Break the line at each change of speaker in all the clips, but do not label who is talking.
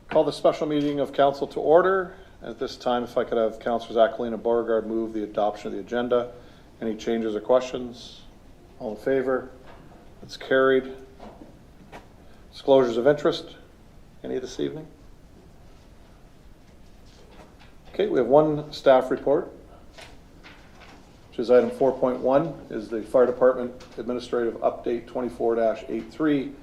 Call the special meeting of council to order. At this time, if I could have Councillors Acklin and Beauregard move the adoption of the agenda. Any changes or questions? All in favor? It's carried. Disclosures of interest. Any this evening? Okay, we have one staff report, which is item 4.1, is the Fire Department Administrative Update 24-83.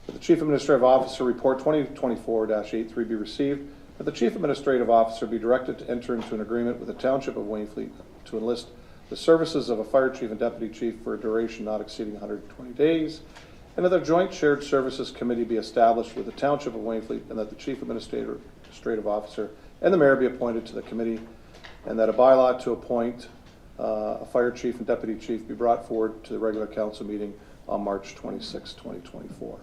That the Chief Administrative Officer Report 2024-83 be received, that the Chief Administrative Officer be directed to enter into an agreement with the Township of Wainfleet to enlist the services of a Fire Chief and Deputy Chief for a duration not exceeding 120 days, and that the Joint Shared Services Committee be established with the Township of Wainfleet, and that the Chief Administrative Officer and the Mayor be appointed to the committee, and that a bylaw to appoint a Fire Chief and Deputy Chief be brought forward to the regular council meeting on March 26, 2024.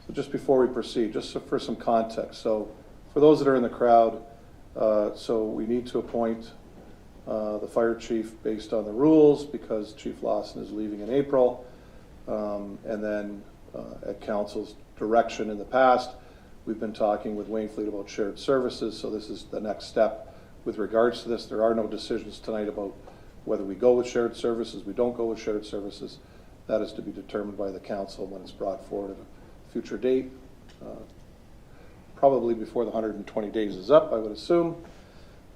So just before we proceed, just for some context, so for those that are in the crowd, so we need to appoint the Fire Chief based on the rules because Chief Lawson is leaving in April, and then at Council's direction in the past, we've been talking with Wainfleet about shared services, so this is the next step with regards to this. There are no decisions tonight about whether we go with shared services, we don't go with shared services. That is to be determined by the council when it's brought forward at a future date, probably before the 120 days is up, I would assume.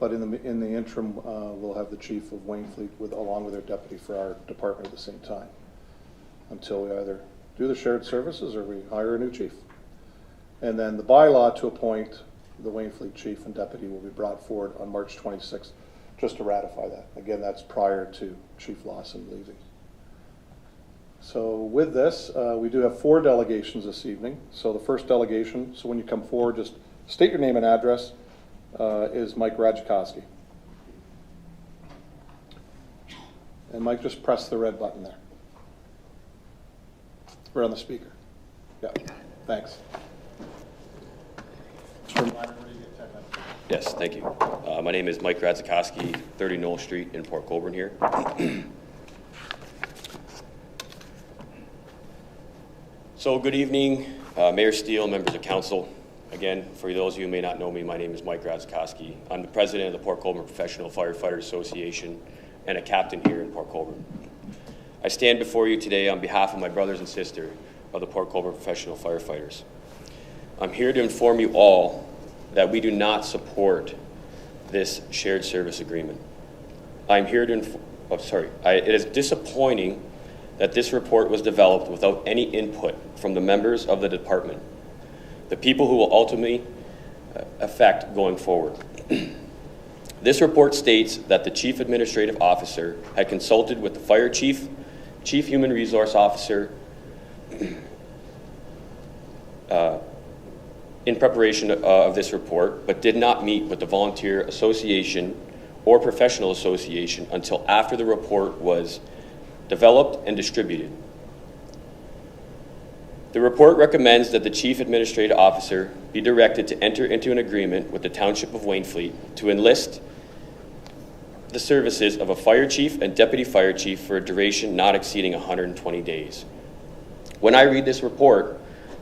But in the interim, we'll have the Chief of Wainfleet along with their deputy for our department at the same time, until we either do the shared services or we hire a new chief. And then the bylaw to appoint the Wainfleet Chief and deputy will be brought forward on March 26th, just to ratify that. Again, that's prior to Chief Lawson leaving. So with this, we do have 4 delegations this evening. So the first delegation, so when you come forward, just state your name and address, is Mike Radzikowski. And Mike, just press the red button there. We're on the speaker. Yeah, thanks.
Yes, thank you. My name is Mike Radzikowski, 30 Knoll Street in Port Colborne here. So good evening, Mayor Steele, members of council. Again, for those of you who may not know me, my name is Mike Radzikowski. I'm the president of the Port Colborne Professional Firefighters Association and a captain here in Port Colborne. I stand before you today on behalf of my brothers and sisters of the Port Colborne Professional Firefighters. I'm here to inform you all that we do not support this shared service agreement. I'm here to it is disappointing that this report was developed without any input from the members of the department, the people who will ultimately affect going forward. This report states that the Chief Administrative Officer had consulted with the Fire Chief, Chief Human Resource Officer, in preparation of this report, but did not meet with the Volunteer Association or Professional Association until after the report was developed and distributed. The report recommends that the Chief Administrative Officer be directed to enter into an agreement with the Township of Wainfleet to enlist the services of a Fire Chief and Deputy Fire Chief for a duration not exceeding 120 days. When I read this report,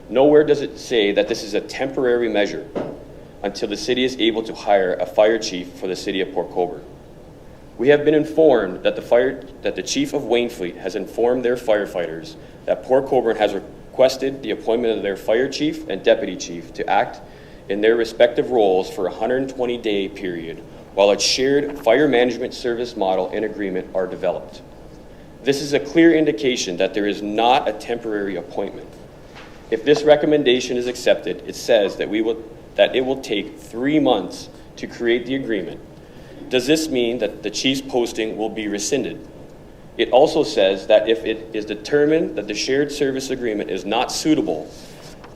nowhere does it say that this is a temporary measure until the city is able to hire a Fire Chief for the city of Port Colborne. We have been informed that the Chief of Wainfleet has informed their firefighters that Port Colborne has requested the appointment of their Fire Chief and Deputy Chief to act in their respective roles for a 120-day period while a shared fire management service model and agreement are developed. This is a clear indication that there is not a temporary appointment. If this recommendation is accepted, it says that it will take 3 months to create the agreement. Does this mean that the chief's posting will be rescinded? It also says that if it is determined that the shared service agreement is not suitable,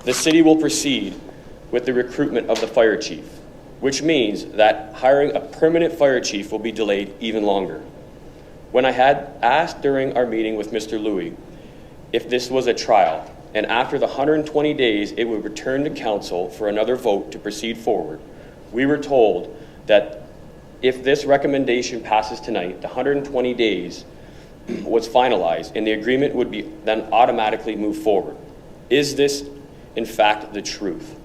the city will proceed with the recruitment of the fire chief, which means that hiring a permanent fire chief will be delayed even longer. When I had asked during our meeting with Mr. Louis if this was a trial, and after the 120 days it would return to council for another vote to proceed forward, we were told that if this recommendation passes tonight, the 120 days was finalized and the agreement would be then automatically move forward. Is this in fact the truth?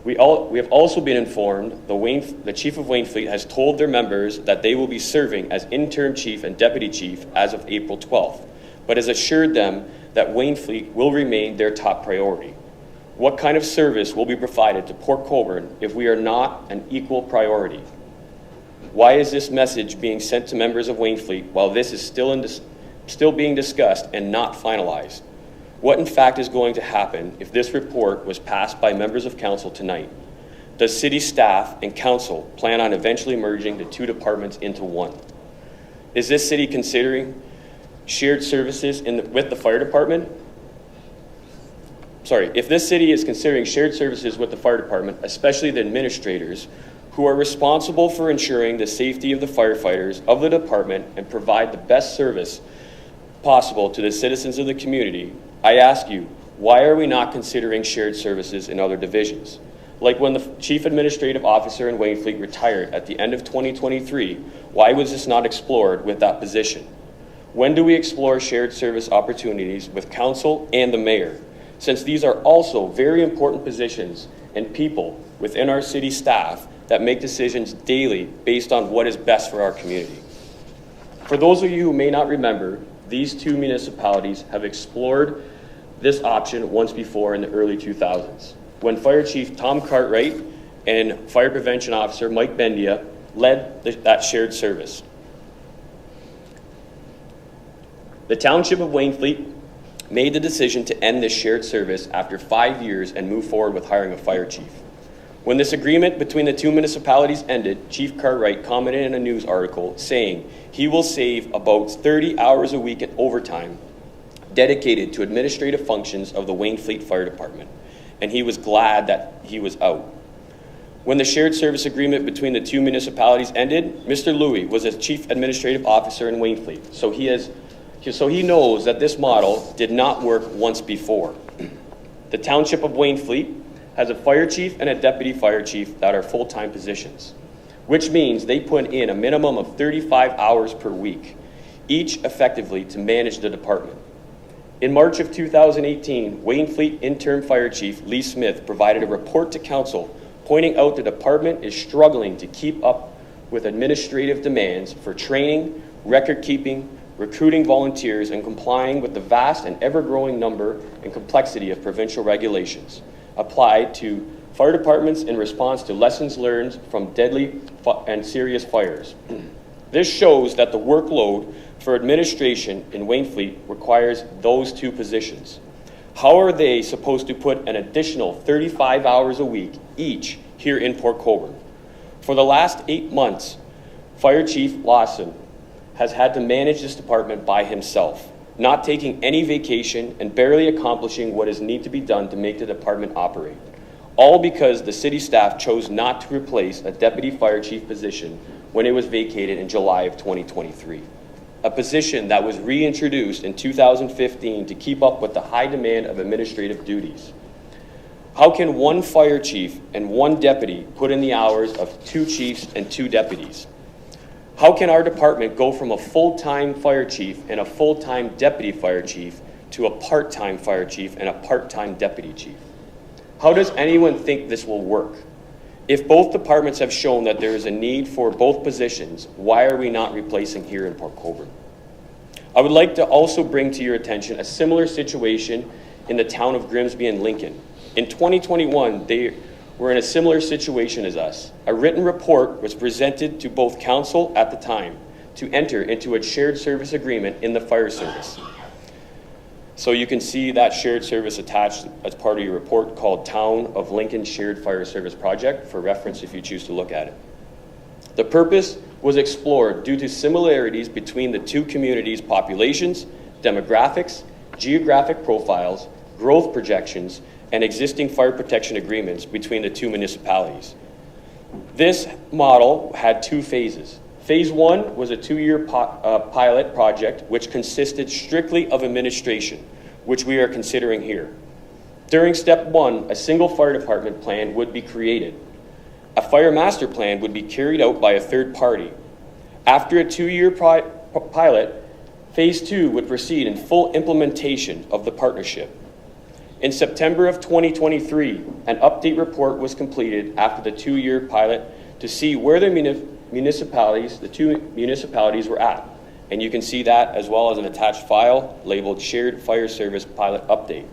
We have also been informed the Chief of Waynfleet has told their members that they will be serving as interim chief and deputy chief as of April 12th, but has assured them that Waynfleet will remain their top priority. What kind of service will be provided to Port Colborne if we are not an equal priority? Why is this message being sent to members of Waynfleet while this is still being discussed and not finalized? What in fact is going to happen if this report was passed by members of council tonight? Does city staff and council plan on eventually merging the two departments into one? Is this city considering shared services with the fire department? If this city is considering shared services with the fire department, especially the administrators who are responsible for ensuring the safety of the firefighters of the department and provide the best service possible to the citizens of the community, I ask you, why are we not considering shared services in other divisions? Like when the Chief Administrative Officer in Waynfleet retired at the end of 2023, why was this not explored with that position? When do we explore shared service opportunities with council and the mayor? Since these are also very important positions and people within our city staff that make decisions daily based on what is best for our community. For those of you who may not remember, these two municipalities have explored this option once before in the early 2000s, when Fire Chief Tom Cartwright and Fire Prevention Officer Mike Bendia led that shared service. The Township of Waynfleet made the decision to end this shared service after 5 years and move forward with hiring a fire chief. When this agreement between the two municipalities ended, Chief Cartwright commented in a news article saying he will save about 30 hours a week in overtime dedicated to administrative functions of the Waynfleet Fire Department, and he was glad that he was out. When the shared service agreement between the two municipalities ended, Mr. Louis was a Chief Administrative Officer in Waynfleet, so he knows that this model did not work once before. The Township of Waynfleet has a fire chief and a deputy fire chief that are full-time positions, which means they put in a minimum of 35 hours per week, each effectively to manage the department. In March of 2018, Waynfleet interim fire chief Lee Smith provided a report to council pointing out the department is struggling to keep up with administrative demands for training, record keeping, recruiting volunteers, and complying with the vast and ever-growing number and complexity of provincial regulations applied to fire departments in response to lessons learned from deadly and serious fires. This shows that the workload for administration in Waynfleet requires those two positions. How are they supposed to put an additional 35 hours a week each here in Port Colborne? For the last 8 months, Fire Chief Lawson has had to manage this department by himself, not taking any vacation and barely accomplishing what is need to be done to make the department operate. All because the city staff chose not to replace a deputy fire chief position when it was vacated in July of 2023. A position that was reintroduced in 2015 to keep up with the high demand of administrative duties. How can one fire chief and one deputy put in the hours of 2 chiefs and 2 deputies? How can our department go from a full-time fire chief and a full-time deputy fire chief to a part-time fire chief and a part-time deputy chief? How does anyone think this will work? If both departments have shown that there is a need for both positions, why are we not replacing here in Port Colborne? I would like to also bring to your attention a similar situation in the town of Grimsby and Lincoln. In 2021, they were in a similar situation as us. A written report was presented to both council at the time to enter into a shared service agreement in the fire service. So you can see that shared service attached as part of your report called Town of Lincoln Shared Fire Service Project for reference if you choose to look at it. The purpose was explored due to similarities between the two communities' populations, demographics, geographic profiles, growth projections, and existing fire protection agreements between the two municipalities. This model had 2 phases. Phase 1 was a 2-year pilot project which consisted strictly of administration, which we are considering here. During step 1, a single fire department plan would be created. A fire master plan would be carried out by a third party. After a 2-year pilot, phase 2 would proceed in full implementation of the partnership. In September of 2023, an update report was completed after the 2-year pilot to see where the municipalities, the 2 municipalities were at. And you can see that as well as an attached file labeled Shared Fire Service Pilot Update.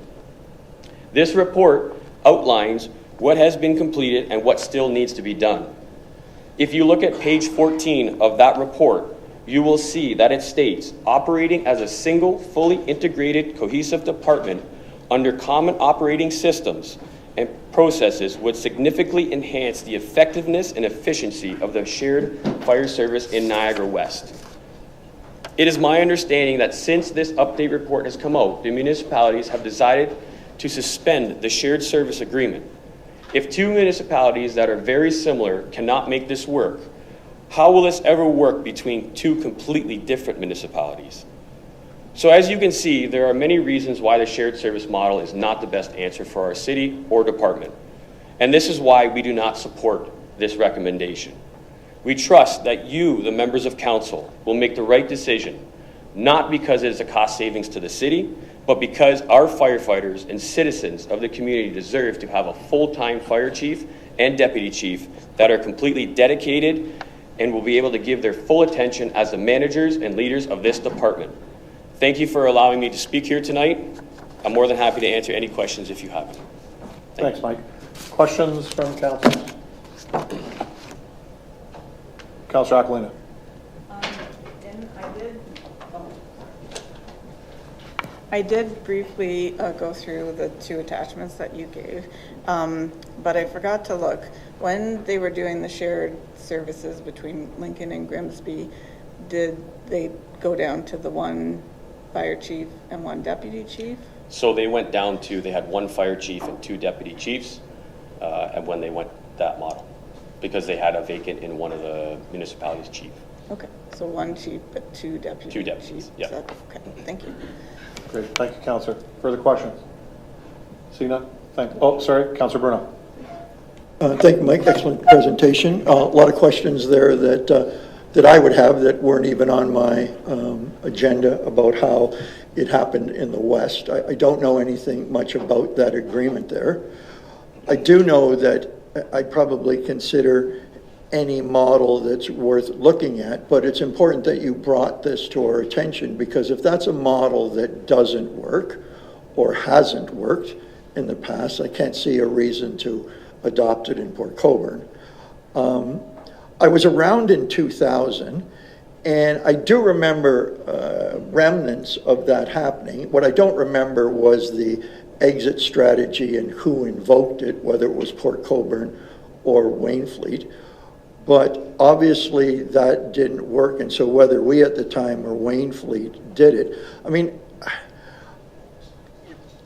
This report outlines what has been completed and what still needs to be done. If you look at page 14 of that report, you will see that it states, operating as a single, fully integrated, cohesive department under common operating systems and processes would significantly enhance the effectiveness and efficiency of the shared fire service in Niagara West. It is my understanding that since this update report has come out, the municipalities have decided to suspend the shared service agreement. If 2 municipalities that are very similar cannot make this work, how will this ever work between 2 completely different municipalities? So as you can see, there are many reasons why the shared service model is not the best answer for our city or department. And this is why we do not support this recommendation. We trust that you, the members of council, will make the right decision, not because it is a cost savings to the city, but because our firefighters and citizens of the community deserve to have a full-time fire chief and deputy chief that are completely dedicated and will be able to give their full attention as the managers and leaders of this department. Thank you for allowing me to speak here tonight. I'm more than happy to answer any questions if you have them.
Thanks, Mike. Questions from council? Councilor Aquilina.
I did briefly go through the 2 attachments that you gave, but I forgot to look. When they were doing the shared services between Lincoln and Grimsby, did they go down to the 1 fire chief and 1 deputy chief?
So they went down to, they had 1 fire chief and 2 deputy chiefs, and when they went that model, because they had a vacant in one of the municipalities' chief.
Okay, so 1 chief, but 2 deputy
2 deputies,
chiefs.
yeah.
Okay, thank you.
Great, thank you, Councillor. Further questions? See none? Oh, sorry, Councillor Bruno.
Thank you, Mike. Excellent presentation. A lot of questions there that I would have that weren't even on my agenda about how it happened in the West. I don't know anything much about that agreement there. I do know that I'd probably consider any model that's worth looking at, but it's important that you brought this to our attention, because if that's a model that doesn't work or hasn't worked in the past, I can't see a reason to adopt it in Port Colborne. I was around in 2000, and I do remember remnants of that happening. What I don't remember was the exit strategy and who invoked it, whether it was Port Colborne or Waynflete. But obviously that didn't work, and so whether we at the time or Waynflete did it, I mean,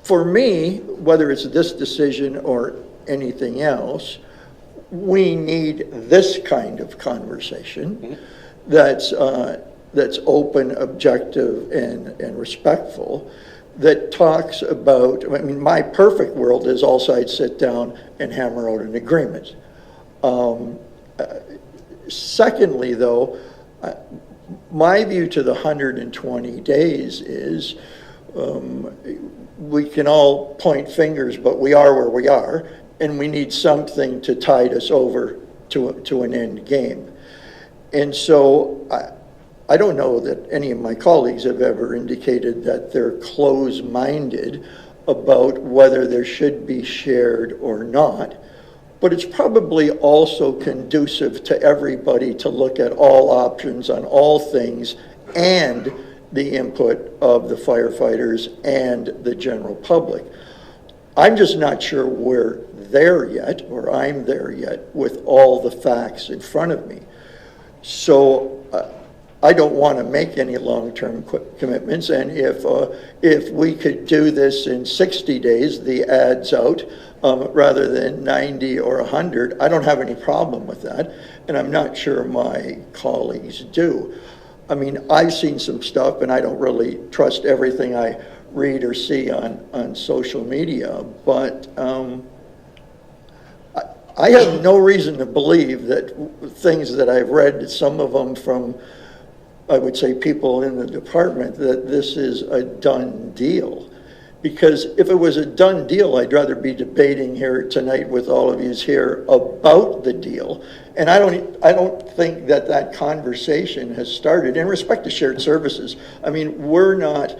for me, whether it's this decision or anything else, we need this kind of conversation that's open, objective, and respectful, that talks about, I mean, my perfect world is all sides sit down and hammer out an agreement. Secondly, though, my view to the 120 days is we can all point fingers, but we are where we are, and we need something to tide us over to an end game. And so I don't know that any of my colleagues have ever indicated that they're close-minded about whether there should be shared or not. But it's probably also conducive to everybody to look at all options on all things and the input of the firefighters and the general public. I'm just not sure we're there yet, or I'm there yet, with all the facts in front of me. So I don't want to make any long-term commitments, and if we could do this in 60 days, the ad's out, rather than 90 or 100, I don't have any problem with that, and I'm not sure my colleagues do. I mean, I've seen some stuff, and I don't really trust everything I read or see on social media, but I have no reason to believe that things that I've read, some of them from, I would say, people in the department, that this is a done deal. Because if it was a done deal, I'd rather be debating here tonight with all of yous here about the deal. And I don't think that that conversation has started in respect to shared services. I mean, we're not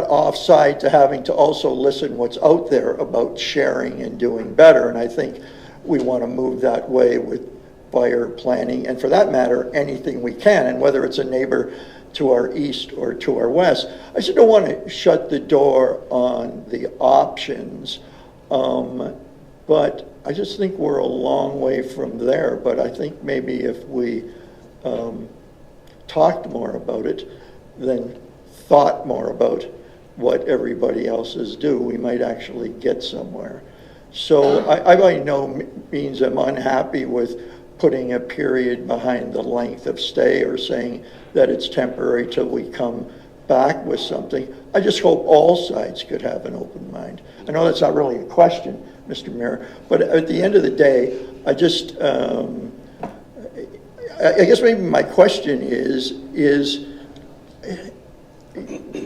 offside to having to also listen what's out there about sharing and doing better. And I think we want to move that way with fire planning, and for that matter, anything we can, and whether it's a neighbor to our east or to our west. I just don't want to shut the door on the options, but I just think we're a long way from there. But I think maybe if we talked more about it, then thought more about what everybody else's do, we might actually get somewhere. So I by no means am unhappy with putting a period behind the length of stay or saying that it's temporary till we come back with something. I just hope all sides could have an open mind. I know that's not really a question, Mr. Mayor, but at the end of the day, I just, I guess maybe my question is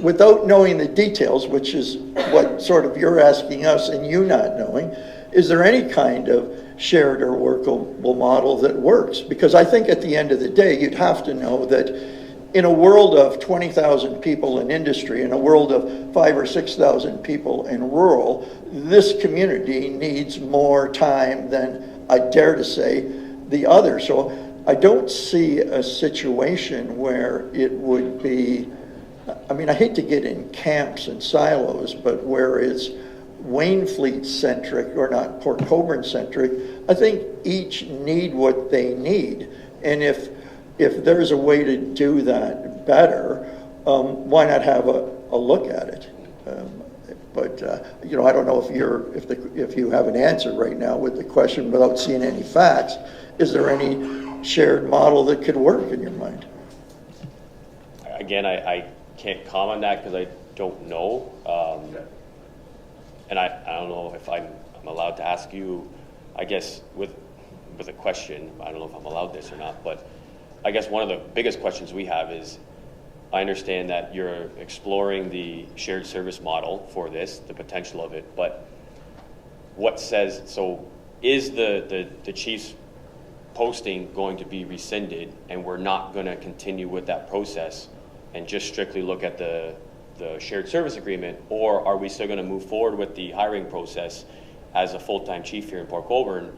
without knowing the details, which is what sort of you're asking us and you not knowing, is there any kind of shared or workable model that works? Because I think at the end of the day, you'd have to know that in a world of 20,000 people in industry, in a world of 5,000 or 6,000 people in rural, this community needs more time than I dare to say the other. So I don't see a situation where it would be, I mean, I hate to get in camps and silos, but where it's Wainfleet centric or not Port Colborne centric, I think each need what they need. And if there's a way to do that better, why not have a look at it? But you know, I don't know if you have an answer right now with the question without seeing any facts. Is there any shared model that could work in your mind?
Again, I can't comment on that because I don't know. And I don't know if I'm allowed to ask you, I guess, with a question. I don't know if I'm allowed this or not, but I guess one of the biggest questions we have is, I understand that you're exploring the shared service model for this, the potential of it, but what says, so is the chief's posting going to be rescinded and we're not going to continue with that process and just strictly look at the shared service agreement, or are we still going to move forward with the hiring process as a full-time chief here in Port Colborne?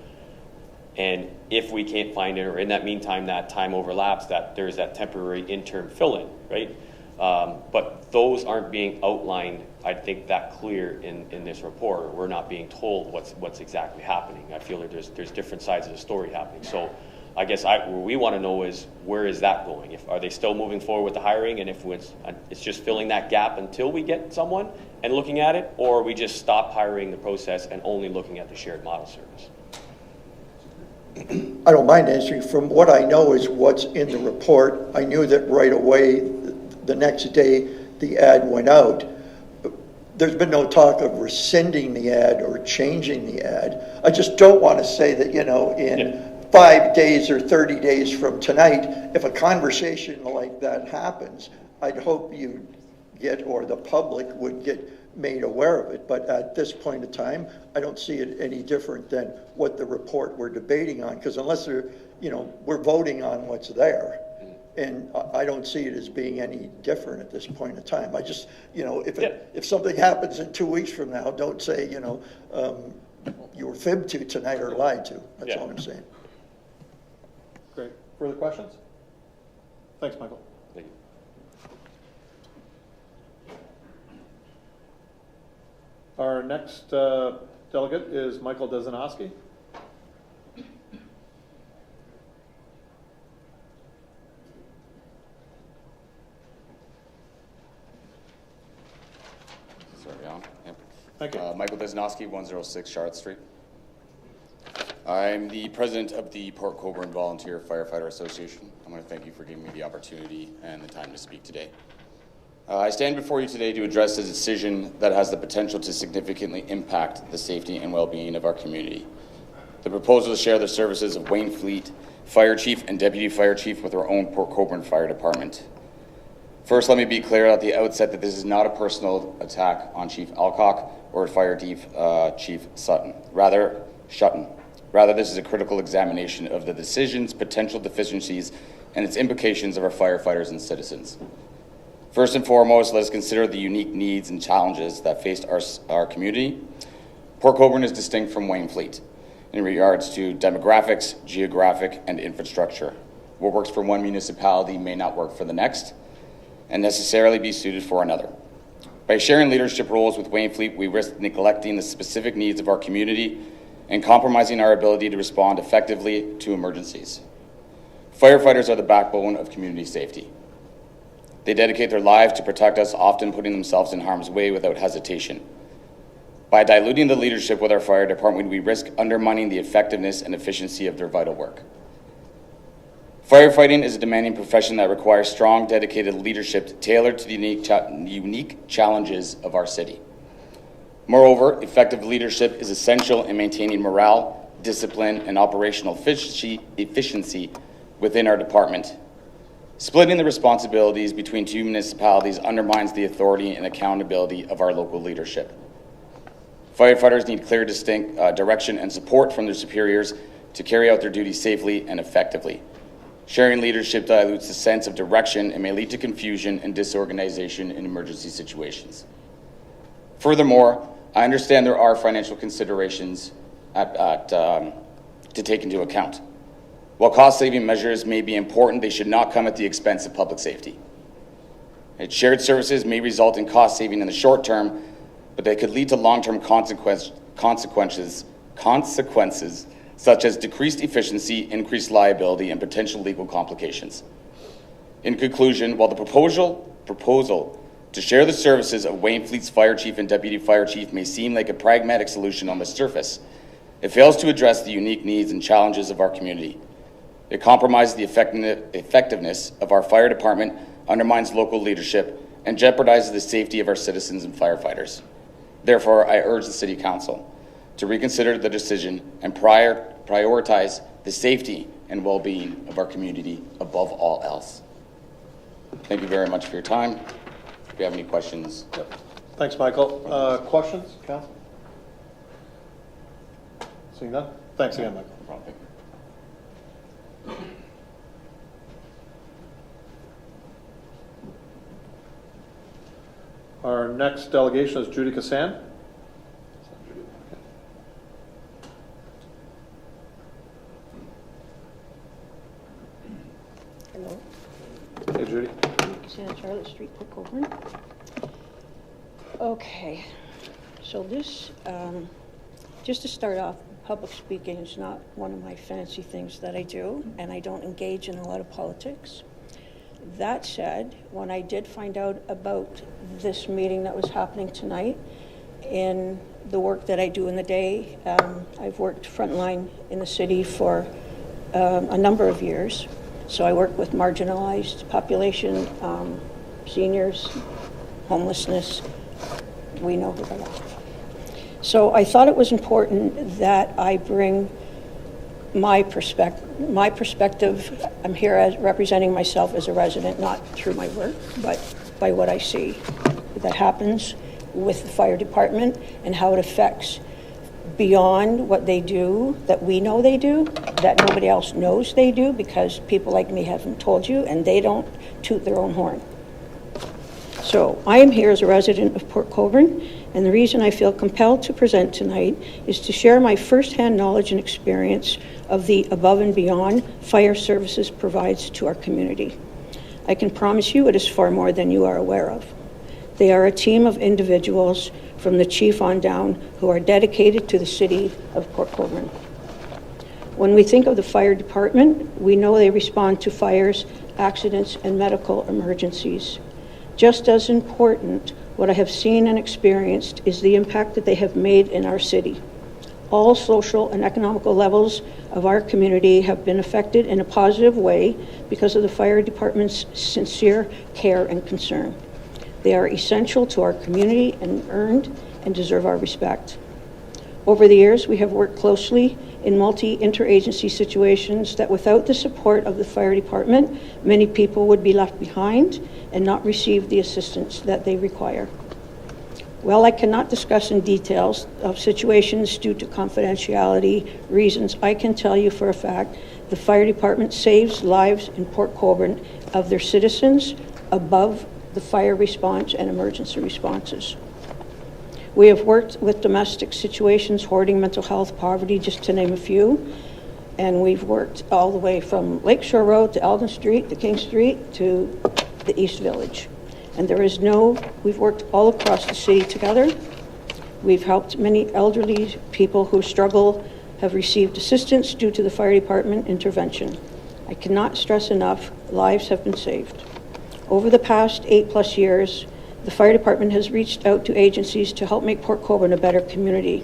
And if we can't find it, or in that meantime that time overlaps, that there's that temporary interim fill-in, right? But those aren't being outlined, I think, that clear in this report, or we're not being told what's exactly happening. I feel that there's different sides of the story happening. So I guess what we want to know is, where is that going? Are they still moving forward with the hiring, and if it's just filling that gap until we get someone and looking at it, or we just stop hiring the process and only looking at the shared model service?
I don't mind answering. From what I know is what's in the report. I knew that right away, the next day the ad went out. There's been no talk of rescinding the ad or changing the ad. I just don't want to say that, in 5 days or 30 days from tonight, if a conversation like that happens, I'd hope you get, or the public would get made aware of it. But at this point in time, I don't see it any different than what the report we're debating on, because unless we're voting on what's there. And I don't see it as being any different at this point in time. I just, if something happens in 2 weeks from now, don't say, you were fibbed to tonight or lied to. That's all I'm saying.
Great. Further questions? Thanks, Michael.
Thank you.
Our next delegate is Michael Dezanowski. Thank you.
Michael Desnowski, 106 Charlotte Street. I'm the president of the Port Colborne Volunteer Firefighter Association. I want to thank you for giving me the opportunity and the time to speak today. I stand before you today to address a decision that has the potential to significantly impact the safety and well-being of our community. The proposal to share the services of Wainfleet Fire Chief and Deputy Fire Chief with our own Port Colborne Fire Department. First, let me be clear at the outset that this is not a personal attack on Chief Alcock or Fire Chief Sutton. Rather, this is a critical examination of the decisions, potential deficiencies, and its implications of our firefighters and citizens. First and foremost, let us consider the unique needs and challenges that faced our community. Port Colborne is distinct from Wainfleet in regards to demographics, geographic, and infrastructure. What works for one municipality may not work for the next, and necessarily be suited for another. By sharing leadership roles with Wainfleet, we risk neglecting the specific needs of our community and compromising our ability to respond effectively to emergencies. Firefighters are the backbone of community safety. They dedicate their lives to protect us, often putting themselves in harm's way without hesitation. By diluting the leadership with our fire department, we risk undermining the effectiveness and efficiency of their vital work. Firefighting is a demanding profession that requires strong, dedicated leadership tailored to the unique challenges of our city. Moreover, effective leadership is essential in maintaining morale, discipline, and operational efficiency within our department. Splitting the responsibilities between two municipalities undermines the authority and accountability of our local leadership. Firefighters need clear, distinct direction and support from their superiors to carry out their duties safely and effectively. Sharing leadership dilutes the sense of direction and may lead to confusion and disorganization in emergency situations. Furthermore, I understand there are financial considerations to take into account. While cost-saving measures may be important, they should not come at the expense of public safety. Shared services may result in cost saving in the short term, but they could lead to long-term consequences such as decreased efficiency, increased liability, and potential legal complications. In conclusion, while the proposal to share the services of Wainfleet's fire chief and deputy fire chief may seem like a pragmatic solution on the surface, it fails to address the unique needs and challenges of our community. It compromises the effectiveness of our fire department, undermines local leadership, and jeopardizes the safety of our citizens and firefighters. Therefore, I urge the City Council to reconsider the decision and prioritize the safety and well-being of our community above all else. Thank you very much for your time. If you have any questions.
Yep. Thanks, Michael. Questions, Council? Seeing none? Thanks again, Michael.
No problem.
Our next delegation is Judy Cassan.
Hello.
Hey, Judy.
Santa Charlotte Street, Port Colborne. Okay, so this, just to start off, public speaking is not one of my fancy things that I do, and I don't engage in a lot of politics. That said, when I did find out about this meeting that was happening tonight, in the work that I do in the day, I've worked frontline in the city for a number of years. So I work with marginalized population, seniors, homelessness. We know who they are. So I thought it was important that I bring my perspective. I'm here as representing myself as a resident, not through my work, but by what I see that happens with the fire department and how it affects beyond what they do, that we know they do, that nobody else knows they do because people like me haven't told you and they don't toot their own horn. So I am here as a resident of Port Colborne, and the reason I feel compelled to present tonight is to share my firsthand knowledge and experience of the above and beyond fire services provides to our community. I can promise you it is far more than you are aware of. They are a team of individuals from the chief on down who are dedicated to the city of Port Colborne. When we think of the fire department, we know they respond to fires, accidents, and medical emergencies. Just as important, what I have seen and experienced is the impact that they have made in our city. All social and economical levels of our community have been affected in a positive way because of the fire department's sincere care and concern. They are essential to our community and earned and deserve our respect. Over the years, we have worked closely in multi-interagency situations that without the support of the fire department, many people would be left behind and not receive the assistance that they require. While I cannot discuss in details of situations due to confidentiality reasons, I can tell you for a fact the fire department saves lives in Port Colborne of their citizens above the fire response and emergency responses. We have worked with domestic situations, hoarding, mental health, poverty, just to name a few. And we've worked all the way from Lakeshore Road to Elgin Street, to King Street, to the East Village. And we've worked all across the city together. We've helped many elderly people who struggle, have received assistance due to the fire department intervention. I cannot stress enough, lives have been saved. Over the past 8+ years, the fire department has reached out to agencies to help make Port Colborne a better community.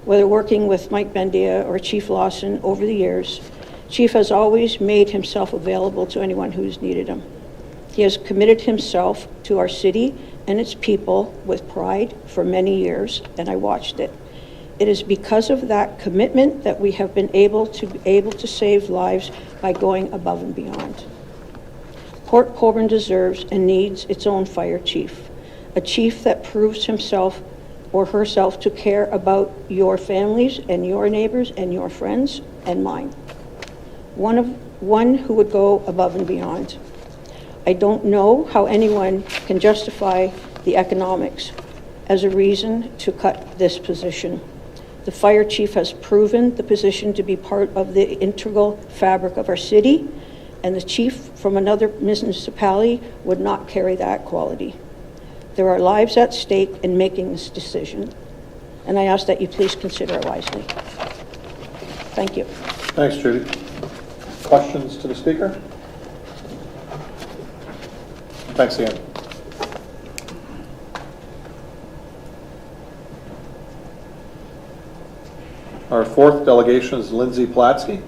Whether working with Mike Bendia or Chief Lawson over the years, Chief has always made himself available to anyone who's needed him. He has committed himself to our city and its people with pride for many years, and I watched it. It is because of that commitment that we have been able to save lives by going above and beyond. Port Colborne deserves and needs its own fire chief. A chief that proves himself or herself to care about your families and your neighbors and your friends and mine. One who would go above and beyond. I don't know how anyone can justify the economics as a reason to cut this position. The fire chief has proven the position to be part of the integral fabric of our city, and the chief from another municipality would not carry that quality. There are lives at stake in making this decision, and I ask that you please consider it wisely. Thank you.
Thanks, Judy. Questions to the speaker? Thanks again. Our fourth delegation is Lindsay Platsky.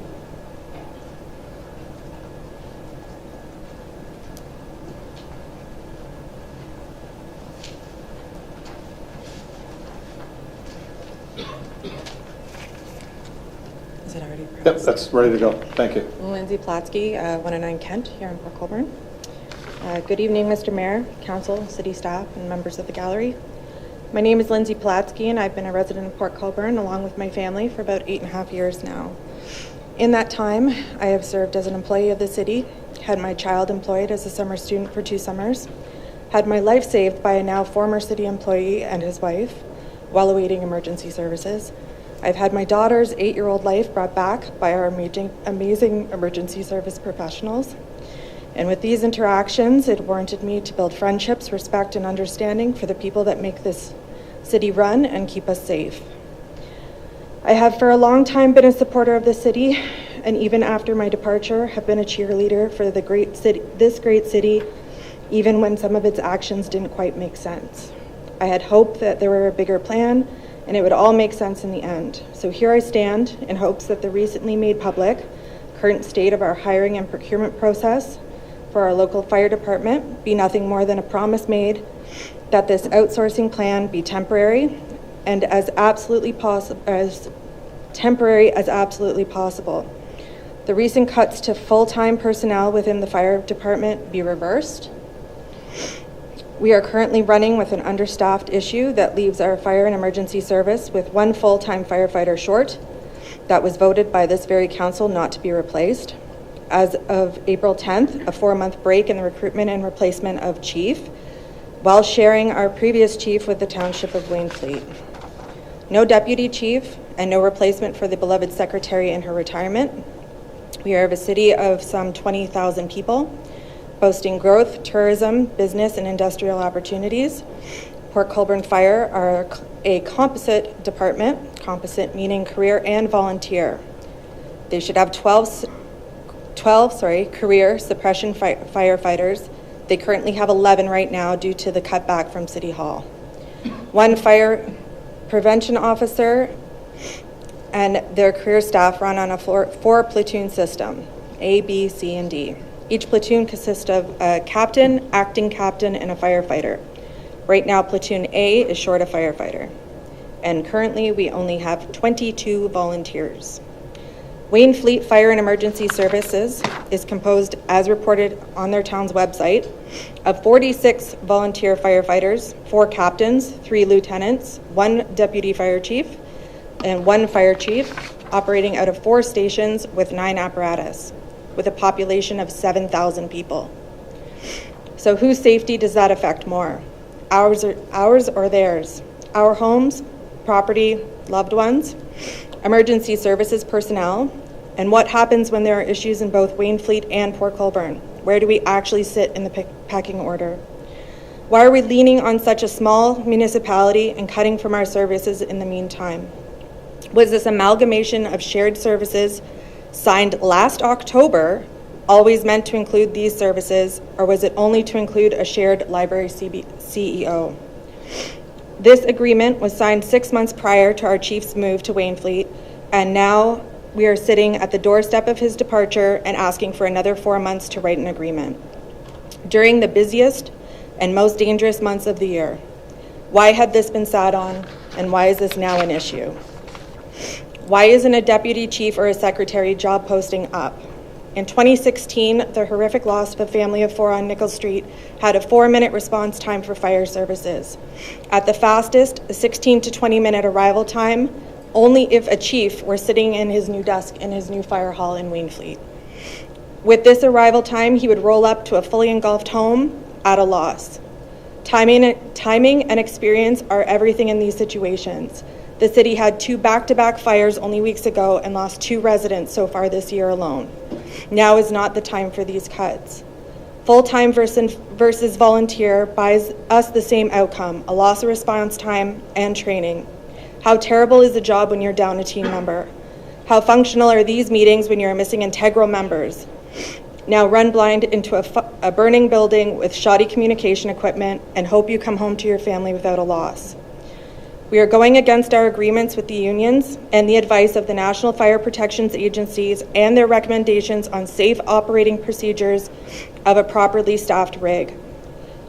Is it already
Yep,
pressed?
that's ready to go. Thank you.
Lindsay Platsky, 109 Kent, here in Port Colborne. Good evening, Mr. Mayor, Council, City staff, and members of the gallery. My name is Lindsay Platsky, and I've been a resident of Port Colborne along with my family for about 8.5 years now. In that time, I have served as an employee of the city, had my child employed as a summer student for 2 summers, had my life saved by a now former city employee and his wife while awaiting emergency services. I've had my daughter's 8-year-old life brought back by our amazing emergency service professionals. And with these interactions, it warranted me to build friendships, respect, and understanding for the people that make this city run and keep us safe. I have for a long time been a supporter of the city, and even after my departure, have been a cheerleader for this great city, even when some of its actions didn't quite make sense. I had hoped that there were a bigger plan, and it would all make sense in the end. So here I stand in hopes that the recently made public current state of our hiring and procurement process for our local fire department be nothing more than a promise made that this outsourcing plan be temporary and as temporary as absolutely possible. The recent cuts to full-time personnel within the fire department be reversed. We are currently running with an understaffed issue that leaves our fire and emergency service with 1 full-time firefighter short that was voted by this very council not to be replaced. As of April 10th, a 4-month break in the recruitment and replacement of chief, while sharing our previous chief with the township of Wainfleet. No deputy chief and no replacement for the beloved secretary in her retirement. We are a city of some 20,000 people, boasting growth, tourism, business, and industrial opportunities. Port Colborne Fire are a composite department, composite meaning career and volunteer. They should have 12 career suppression firefighters. They currently have 11 right now due to the cutback from City Hall. 1 fire prevention officer, and their career staff run on a 4-platoon system, A, B, C, and D. Each platoon consists of a captain, acting captain, and a firefighter. Right now, platoon A is short a firefighter. and currently we only have 22 volunteers. Wainfleet Fire and Emergency Services is composed, as reported on their town's website, of 46 volunteer firefighters, 4 captains, 3 lieutenants, 1 deputy fire chief, and 1 fire chief, operating out of 4 stations with 9 apparatus, with a population of 7,000 people. So whose safety does that affect more? Ours or theirs? Our homes, property, loved ones, emergency services personnel, and what happens when there are issues in both Wainfleet and Port Colborne? Where do we actually sit in the pecking order? Why are we leaning on such a small municipality and cutting from our services in the meantime? Was this amalgamation of shared services signed last October always meant to include these services, or was it only to include a shared library CEO? This agreement was signed 6 months prior to our chief's move to Wainfleet, and now we are sitting at the doorstep of his departure and asking for another 4 months to write an agreement. During the busiest and most dangerous months of the year. Why had this been sat on, and why is this now an issue? Why isn't a deputy chief or a secretary job posting up? In 2016, the horrific loss of a family of 4 on Nickel Street had a 4-minute response time for fire services. At the fastest, a 16 to 20-minute arrival time, only if a chief were sitting in his new desk in his new fire hall in Wainfleet. With this arrival time, he would roll up to a fully engulfed home at a loss. Timing and experience are everything in these situations. The city had 2 back-to-back fires only weeks ago and lost 2 residents so far this year alone. Now is not the time for these cuts. Full-time versus volunteer buys us the same outcome, a loss of response time and training. How terrible is the job when you're down a team member? How functional are these meetings when you're missing integral members? Now run blind into a burning building with shoddy communication equipment and hope you come home to your family without a loss. We are going against our agreements with the unions and the advice of the National Fire Protections Agencies and their recommendations on safe operating procedures of a properly staffed rig.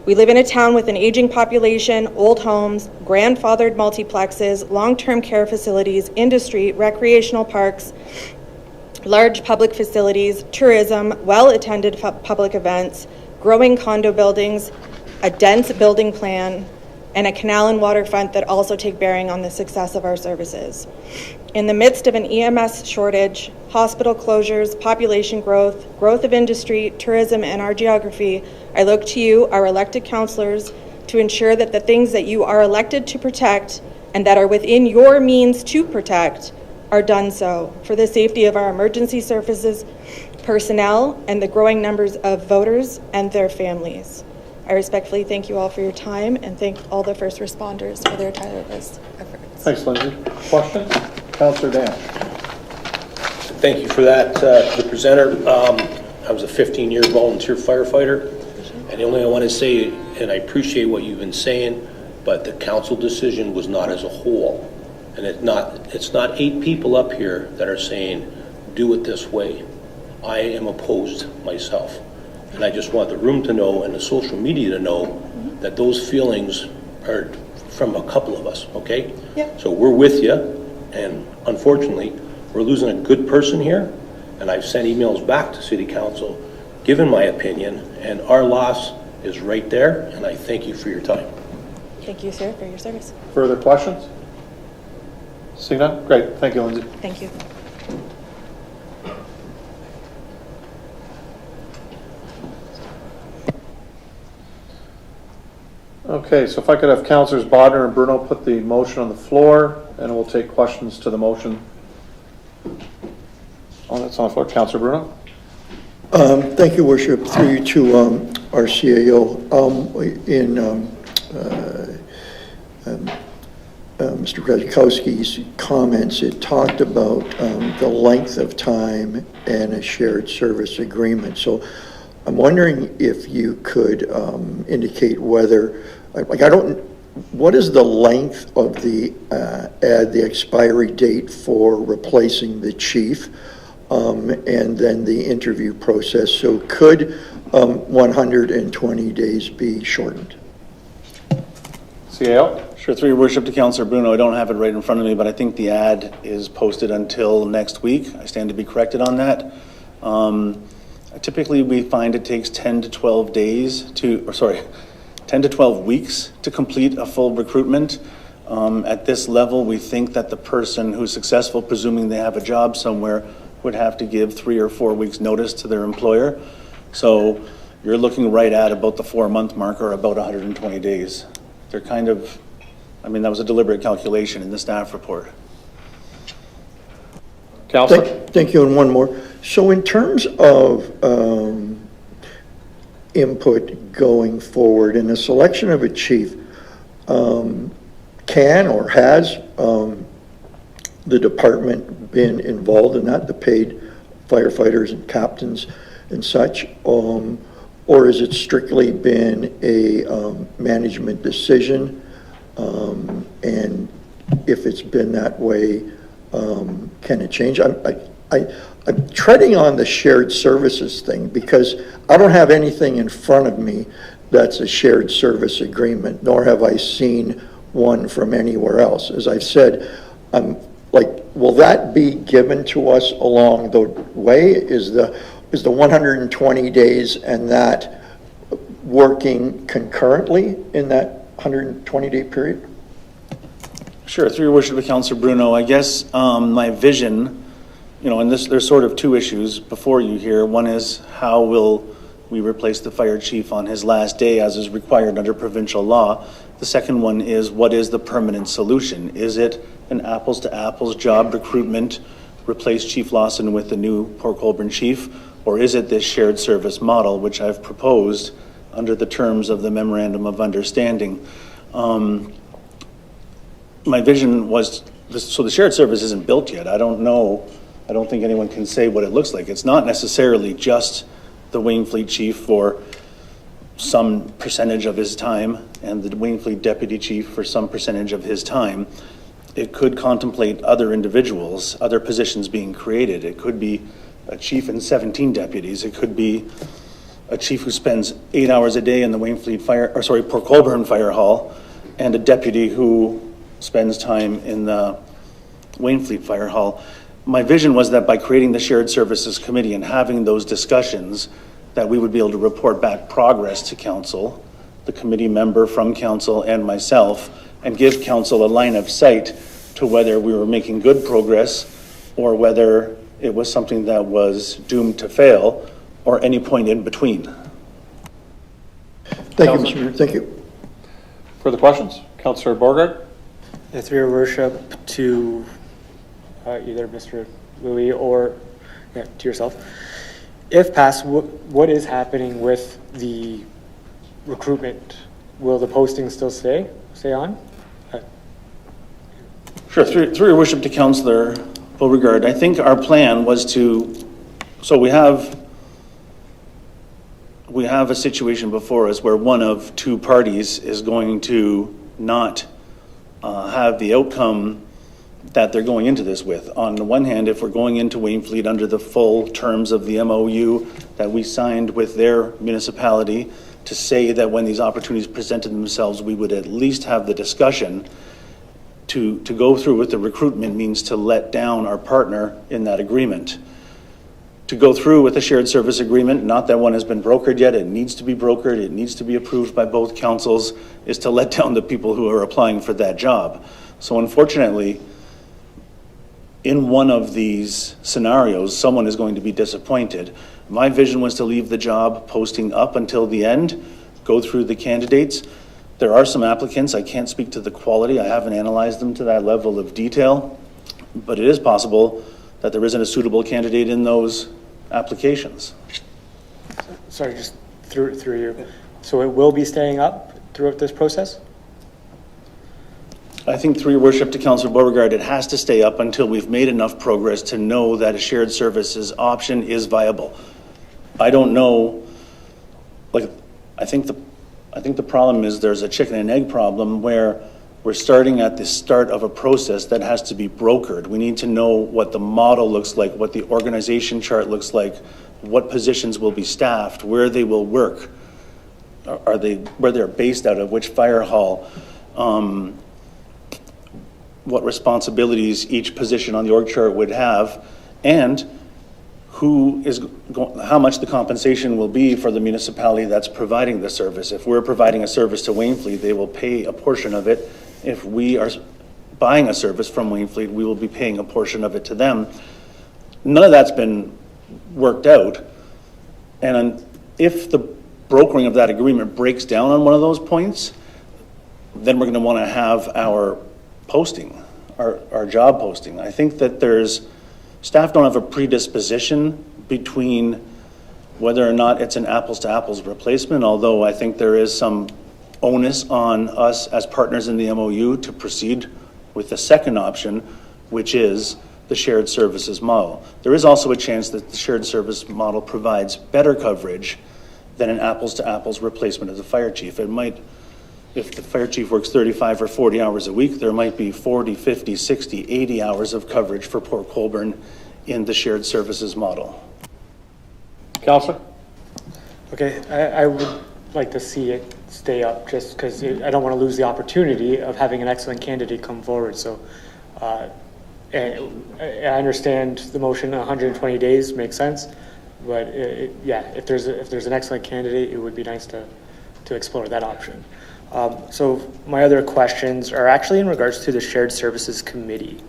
We live in a town with an aging population, old homes, grandfathered multiplexes, long-term care facilities, industry, recreational parks, large public facilities, tourism, well-attended public events, growing condo buildings, a dense building plan, and a canal and waterfront that also take bearing on the success of our services. In the midst of an EMS shortage, hospital closures, population growth, growth of industry, tourism, and our geography, I look to you, our elected councillors, to ensure that the things that you are elected to protect and that are within your means to protect are done so for the safety of our emergency services personnel and the growing numbers of voters and their families. I respectfully thank you all for your time and thank all the first responders for their tireless efforts.
Thanks, Lindsay. Questions? Councillor Dan.
Thank you for that, to the presenter. I was a 15-year volunteer firefighter, and the only thing I want to say, and I appreciate what you've been saying, but the council decision was not as a whole. And it's not 8 people up here that are saying, do it this way. I am opposed myself. And I just want the room to know and the social media to know that those feelings are from a couple of us, okay?
Yep.
So we're with you, and unfortunately, we're losing a good person here, and I've sent emails back to City Council, given my opinion, and our loss is right there, and I thank you for your time.
Thank you, sir, for your service.
Further questions? Seeing none? Great. Thank you, Lindsay.
Thank you.
Okay, so if I could have Councillors Bodner and Bruno put the motion on the floor, and we'll take questions to the motion. Oh, that's on the floor. Councillor Bruno?
Thank you, Worship. Through you to our CAO. Mr. Grzegowski's comments, it talked about the length of time and a shared service agreement. So I'm wondering if you could indicate whether, what is the length of the expiry date for replacing the chief, and then the interview process? So could 120 days be shortened?
CAO?
Sure, through your worship to Councillor Bruno, I don't have it right in front of me, but I think the ad is posted until next week. I stand to be corrected on that. Typically, we find it takes 10 to 12 days to, or sorry, 10 to 12 weeks to complete a full recruitment. At this level, we think that the person who's successful, presuming they have a job somewhere, would have to give 3 or 4 weeks notice to their employer. So you're looking right at about the 4-month mark, or about 120 days. They're kind of, I mean, that was a deliberate calculation in the staff report.
Councillor?
Thank you, and one more. So in terms of input going forward in the selection of a chief, can or has the department been involved in that, the paid firefighters and captains and such? Or has it strictly been a management decision? And if it's been that way, can it change? I'm treading on the shared services thing because I don't have anything in front of me that's a shared service agreement, nor have I seen one from anywhere else. As I've said, will that be given to us along the way? Is the 120 days and that working concurrently in that 120-day period?
Sure, through your worship to Councillor Bruno, I guess my vision, and there's sort of two issues before you here. One is, how will we replace the fire chief on his last day as is required under provincial law? The second one is, what is the permanent solution? Is it an apples to apples job recruitment, replace Chief Lawson with the new Port Colborne chief, or is it this shared service model, which I've proposed under the terms of the memorandum of understanding? My vision was, so the shared service isn't built yet. I don't know. I don't think anyone can say what it looks like. It's not necessarily just the Wainfleet chief for some percentage of his time and the Wainfleet deputy chief for some percentage of his time. It could contemplate other individuals, other positions being created. It could be a chief and 17 deputies. It could be a chief who spends 8 hours a day in the Port Colborne Fire Hall, and a deputy who spends time in the Wainfleet Fire Hall. My vision was that by creating the Shared Services Committee and having those discussions, that we would be able to report back progress to council, the committee member from council and myself, and give council a line of sight to whether we were making good progress or whether it was something that was doomed to fail, or any point in between.
Thank you, Mr. Mayor. Thank you.
Further questions? Councillor Borgard?
Through your worship to either Mr. Louis or to yourself. If passed, what is happening with the recruitment? Will the posting still stay on?
Sure, through your worship to Councillor Beauregard, I think our plan was to, so we have a situation before us where one of two parties is going to not have the outcome that they're going into this with. On the one hand, if we're going into Wainfleet under the full terms of the MOU that we signed with their municipality, to say that when these opportunities presented themselves, we would at least have the discussion. To go through with the recruitment means to let down our partner in that agreement. To go through with a shared service agreement, not that one has been brokered yet, it needs to be brokered, it needs to be approved by both councils, is to let down the people who are applying for that job. So unfortunately, in one of these scenarios, someone is going to be disappointed. My vision was to leave the job posting up until the end, go through the candidates. There are some applicants. I can't speak to the quality. I haven't analyzed them to that level of detail, but it is possible that there isn't a suitable candidate in those applications.
Sorry, just through you. So it will be staying up throughout this process?
I think through your worship to Councillor Beauregard, it has to stay up until we've made enough progress to know that a shared services option is viable. I don't know, I think the problem is there's a chicken and egg problem where we're starting at the start of a process that has to be brokered. We need to know what the model looks like, what the organization chart looks like, what positions will be staffed, where they will work, where they're based out of, which fire hall. what responsibilities each position on the org chart would have, and how much the compensation will be for the municipality that's providing the service. If we're providing a service to Wainfleet, they will pay a portion of it. If we are buying a service from Wainfleet, we will be paying a portion of it to them. None of that's been worked out. And if the brokering of that agreement breaks down on one of those points, then we're going to want to have our posting, our job posting. I think that staff don't have a predisposition between whether or not it's an apples to apples replacement, although I think there is some onus on us as partners in the MOU to proceed with the second option, which is the shared services model. There is also a chance that the shared service model provides better coverage than an apples to apples replacement of the fire chief. It might, if the fire chief works 35 or 40 hours a week, there might be 40, 50, 60, 80 hours of coverage for Port Colborne in the shared services model.
Councillor?
Okay, I would like to see it stay up just because I don't want to lose the opportunity of having an excellent candidate come forward. So I understand the motion 120 days makes sense, but yeah, if there's an excellent candidate, it would be nice to explore that option. So my other questions are actually in regards to the Shared Services Committee.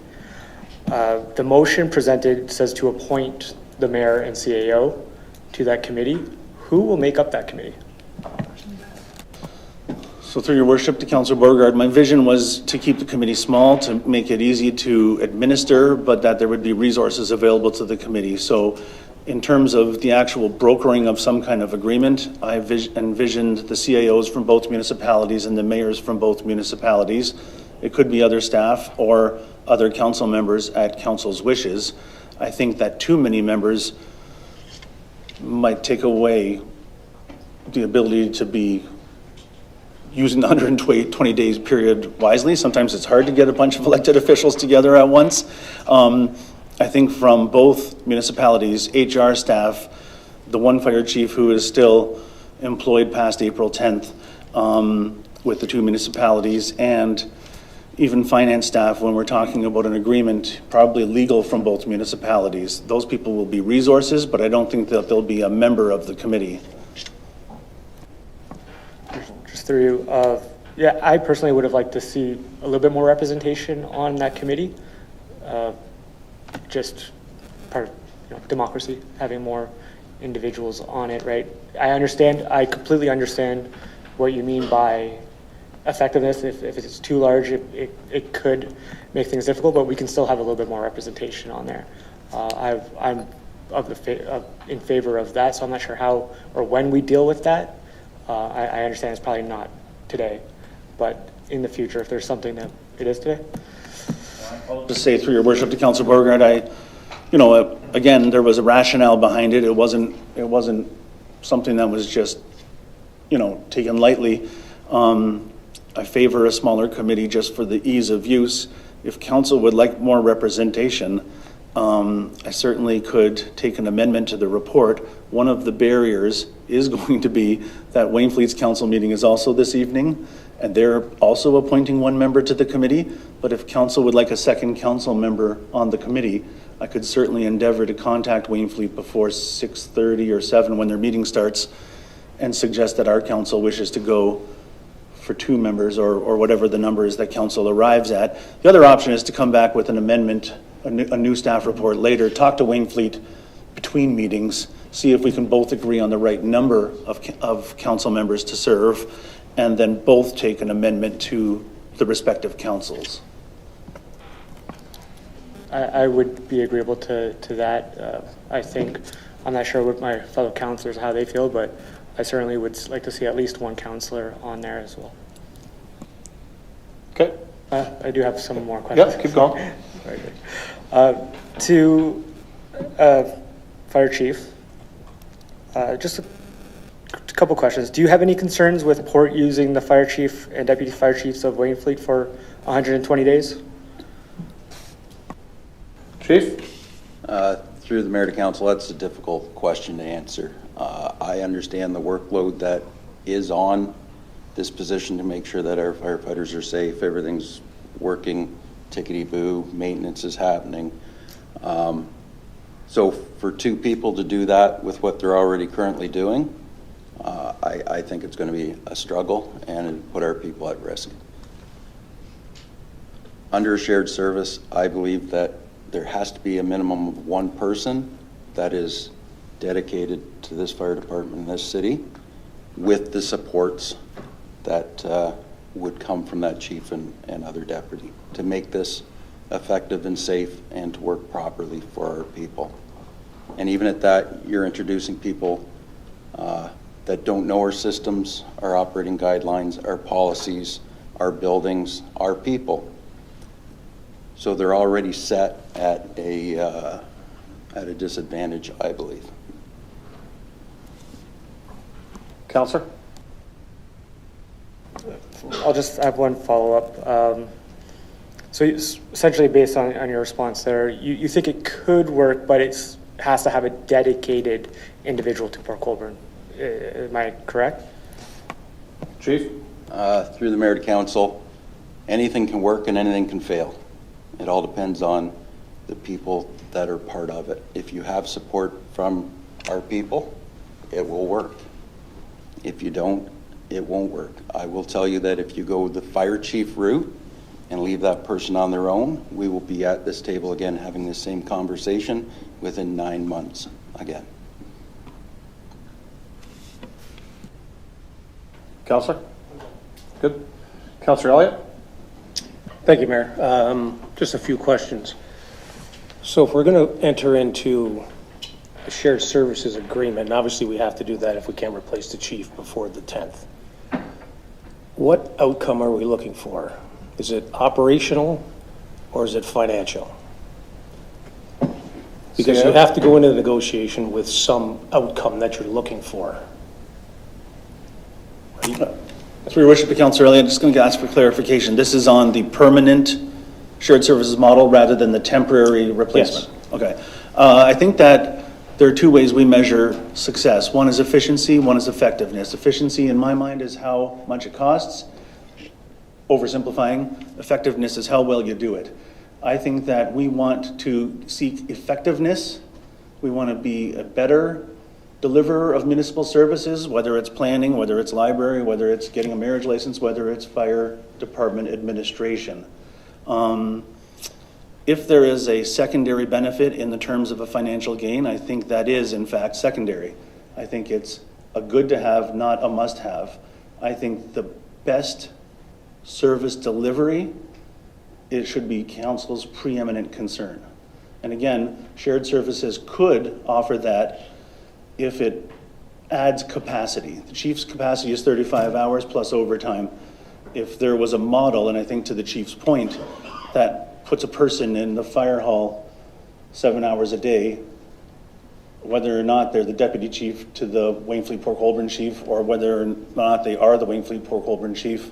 The motion presented says to appoint the mayor and CAO to that committee. Who will make up that committee?
So through your worship to Councillor Beauregard, my vision was to keep the committee small, to make it easy to administer, but that there would be resources available to the committee. So in terms of the actual brokering of some kind of agreement, I envisioned the CAOs from both municipalities and the mayors from both municipalities. It could be other staff or other council members at council's wishes. I think that too many members might take away the ability to be using the 120 days period wisely. Sometimes it's hard to get a bunch of elected officials together at once. I think from both municipalities, HR staff, the one fire chief who is still employed past April 10th with the two municipalities, and even finance staff, when we're talking about an agreement, probably legal from both municipalities. Those people will be resources, but I don't think that they'll be a member of the committee.
Just through you, yeah, I personally would have liked to see a little bit more representation on that committee. Just part of democracy, having more individuals on it, right? I completely understand what you mean by effectiveness. If it's too large, it could make things difficult, but we can still have a little bit more representation on there. I'm in favor of that, so I'm not sure how or when we deal with that. I understand it's probably not today, but in the future, if there's something that it is today.
I'll just say through your worship to Councillor Beauregard, again, there was a rationale behind it. It wasn't something that was just, taken lightly. I favor a smaller committee just for the ease of use. If council would like more representation, I certainly could take an amendment to the report. One of the barriers is going to be that Wainfleet's council meeting is also this evening, and they're also appointing one member to the committee. But if council would like a second council member on the committee, I could certainly endeavor to contact Wainfleet before 6:30 or 7 when their meeting starts and suggest that our council wishes to go for 2 members or whatever the number is that council arrives at. The other option is to come back with an amendment, a new staff report later, talk to Wainfleet between meetings, see if we can both agree on the right number of council members to serve, and then both take an amendment to the respective councils.
I would be agreeable to that. I think, I'm not sure what my fellow councilors, how they feel, but I certainly would like to see at least one councillor on there as well.
Okay.
I do have some more questions.
Yep, keep going.
Very good. To Fire Chief, just a couple questions. Do you have any concerns with Port using the Fire Chief and Deputy Fire Chiefs of Wainfleet for 120 days?
Chief?
Through the mayor to council, that's a difficult question to answer. I understand the workload that is on this position to make sure that our firefighters are safe, everything's working tickety-boo, maintenance is happening. So for two people to do that with what they're already currently doing, I think it's going to be a struggle and put our people at risk. Under a shared service, I believe that there has to be a minimum of one person that is dedicated to this fire department in this city with the supports that would come from that chief and other deputy to make this effective and safe and to work properly for our people. And even at that, you're introducing people that don't know our systems, our operating guidelines, our policies, our buildings, our people. So they're already set at a disadvantage, I believe.
Counselor?
I'll just have one follow-up. So essentially, based on your response there, you think it could work, but it has to have a dedicated individual to Port Colborne. Am I correct?
Chief?
Through the mayor to council, anything can work and anything can fail. It all depends on the people that are part of it. If you have support from our people, it will work. If you don't, it won't work. I will tell you that if you go the fire chief route and leave that person on their own, we will be at this table again having the same conversation within 9 months again.
Counselor? Good. Counselor Elliott?
Thank you, Mayor. Just a few questions. So if we're going to enter into a shared services agreement, and obviously we have to do that if we can't replace the chief before the 10th, what outcome are we looking for? Is it operational or is it financial? Because you have to go into the negotiation with some outcome that you're looking for.
Through your worship, Councillor Elliott, I'm just going to ask for clarification. This is on the permanent shared services model rather than the temporary replacement?
Yes.
Okay. I think that there are two ways we measure success. One is efficiency, one is effectiveness. Efficiency, in my mind, is how much it costs. Oversimplifying, effectiveness is how well you do it. I think that we want to seek effectiveness. We want to be a better deliverer of municipal services, whether it's planning, whether it's library, whether it's getting a marriage license, whether it's fire department administration. If there is a secondary benefit in the terms of a financial gain, I think that is in fact secondary. I think it's a good to have, not a must have. I think the best service delivery, it should be council's preeminent concern. And again, shared services could offer that if it adds capacity. The chief's capacity is 35 hours plus overtime. If there was a model, and I think to the chief's point, that puts a person in the fire hall 7 hours a day, whether or not they're the deputy chief to the Wainfleet Port Colborne chief, or whether or not they are the Wainfleet Port Colborne chief,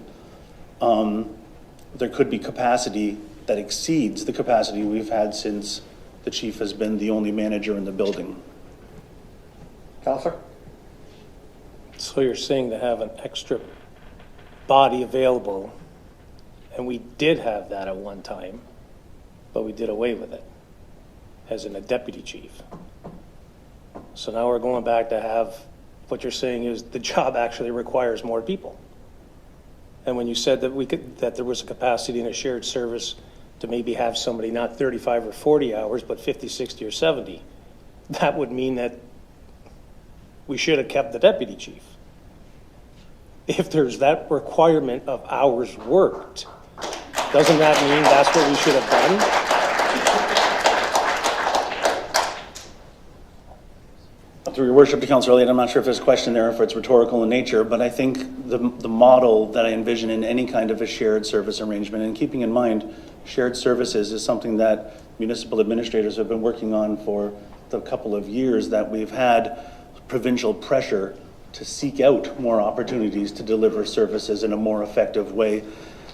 there could be capacity that exceeds the capacity we've had since the chief has been the only manager in the building.
Counselor?
So you're saying to have an extra body available, and we did have that at one time, but we did away with it, as in a deputy chief. So now we're going back to have, what you're saying is the job actually requires more people. And when you said that that there was a capacity in a shared service to maybe have somebody not 35 or 40 hours, but 50, 60, or 70, that would mean that we should have kept the deputy chief. If there's that requirement of hours worked, doesn't that mean that's what we should have done?
Through your worship to Councillor Elliott, I'm not sure if there's a question there, if it's rhetorical in nature, but I think the model that I envision in any kind of a shared service arrangement, and keeping in mind, shared services is something that municipal administrators have been working on for the couple of years that we've had provincial pressure to seek out more opportunities to deliver services in a more effective way.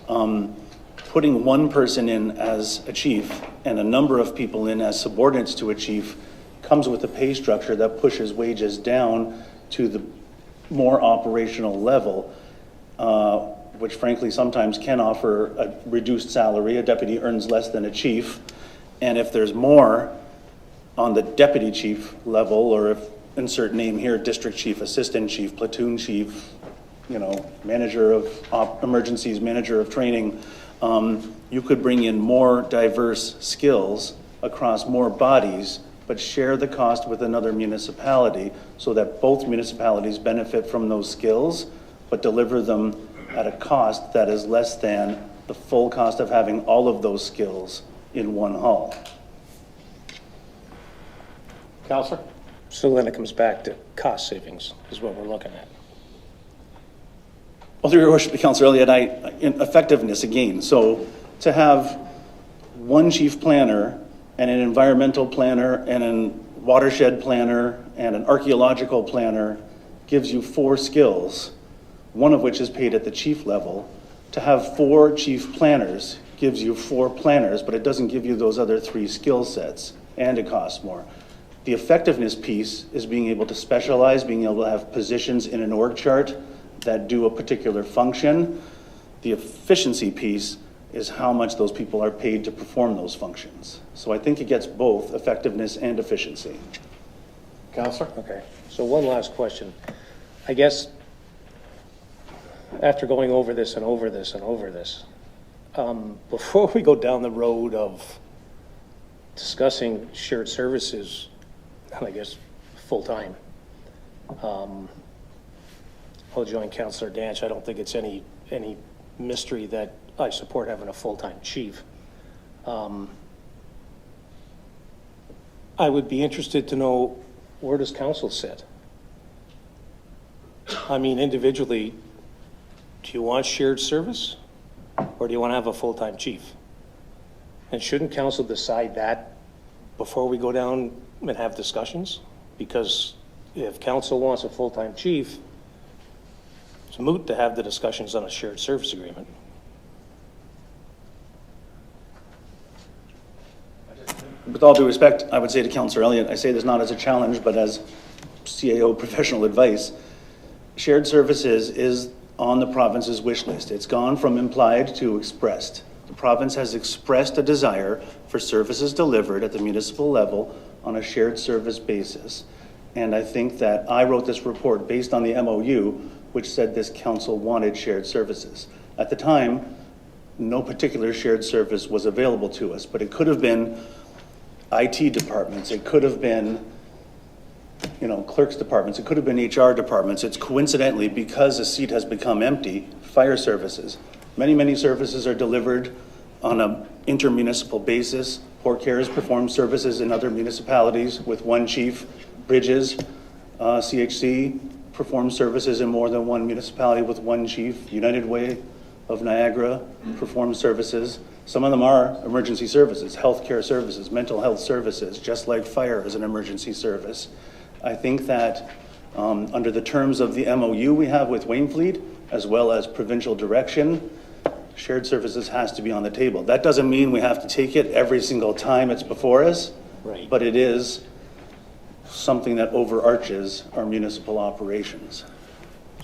Putting one person in as a chief and a number of people in as subordinates to a chief comes with a pay structure that pushes wages down to the more operational level, which frankly sometimes can offer a reduced salary. A deputy earns less than a chief. And if there's more on the deputy chief level, or if, insert name here, district chief, assistant chief, platoon chief, manager of emergencies, manager of training, you could bring in more diverse skills across more bodies, but share the cost with another municipality so that both municipalities benefit from those skills, but deliver them at a cost that is less than the full cost of having all of those skills in one hall.
Counselor?
So then it comes back to cost savings is what we're looking at.
Well, through your worship, Councillor Elliott, in effectiveness again. So to have one chief planner and an environmental planner and a watershed planner and an archaeological planner gives you 4 skills, one of which is paid at the chief level. To have 4 chief planners gives you 4 planners, but it doesn't give you those other 3 skill sets, and it costs more. The effectiveness piece is being able to specialize, being able to have positions in an org chart that do a particular function. The efficiency piece is how much those people are paid to perform those functions. So I think it gets both effectiveness and efficiency.
Counselor?
Okay, so one last question. I guess after going over this and over this and over this, before we go down the road of discussing shared services, I guess, full-time, I'll join Councillor Danch. I don't think it's any mystery that I support having a full-time chief. I would be interested to know, where does council sit? I mean, individually, do you want shared service, or do you want to have a full-time chief? And shouldn't council decide that before we go down and have discussions? Because if council wants a full-time chief, it's moot to have the discussions on a shared service agreement.
With all due respect, I would say to Councillor Elliott, I say this not as a challenge, but as CAO professional advice. Shared services is on the province's wish list. It's gone from implied to expressed. The province has expressed a desire for services delivered at the municipal level on a shared service basis. And I think that I wrote this report based on the MOU, which said this council wanted shared services. At the time, no particular shared service was available to us, but it could have been IT departments, it could have been, clerks departments, it could have been HR departments. It's coincidentally, because a seat has become empty, fire services. Many services are delivered on an intermunicipal basis. Port Cares performs services in other municipalities with one chief. Bridges, CHC performs services in more than one municipality with one chief. United Way of Niagara performs services. Some of them are emergency services, healthcare services, mental health services, just like fire is an emergency service. I think that under the terms of the MOU we have with Wainfleet, as well as provincial direction, shared services has to be on the table. That doesn't mean we have to take it every single time it's before us,
Right.
but it is something that overarches our municipal operations.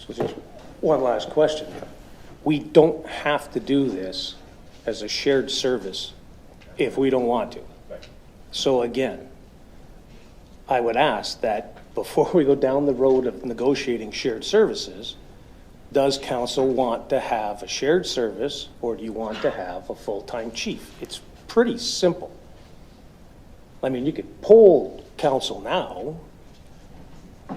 So just one last question. We don't have to do this as a shared service if we don't want to. So again, I would ask that before we go down the road of negotiating shared services, does council want to have a shared service, or do you want to have a full-time chief? It's pretty simple. I mean, you could poll council now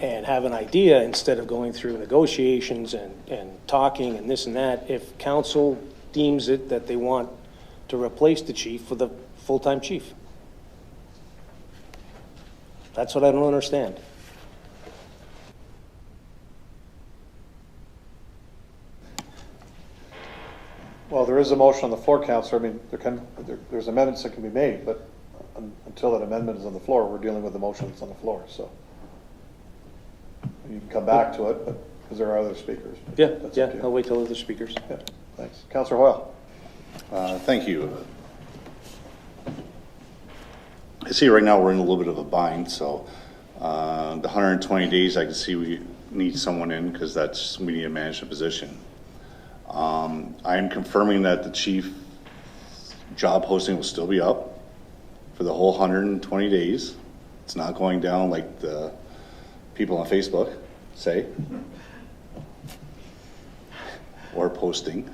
and have an idea instead of going through negotiations and talking and this and that. If council deems it that they want to replace the chief with a full-time chief. That's what I don't understand.
Well, there is a motion on the floor, Counselor. I mean, there's amendments that can be made, but until that amendment is on the floor, we're dealing with the motion that's on the floor, so. You can come back to it, but, because there are other speakers.
Yeah,
That's up
yeah,
to you.
I'll wait till other speakers.
Yeah, thanks. Counselor Hoyle.
Thank you. I see right now we're in a little bit of a bind, so the 120 days, I can see we need someone in because we need to manage the position. I'm confirming that the chief job posting will still be up for the whole 120 days. It's not going down like the people on Facebook say, or posting.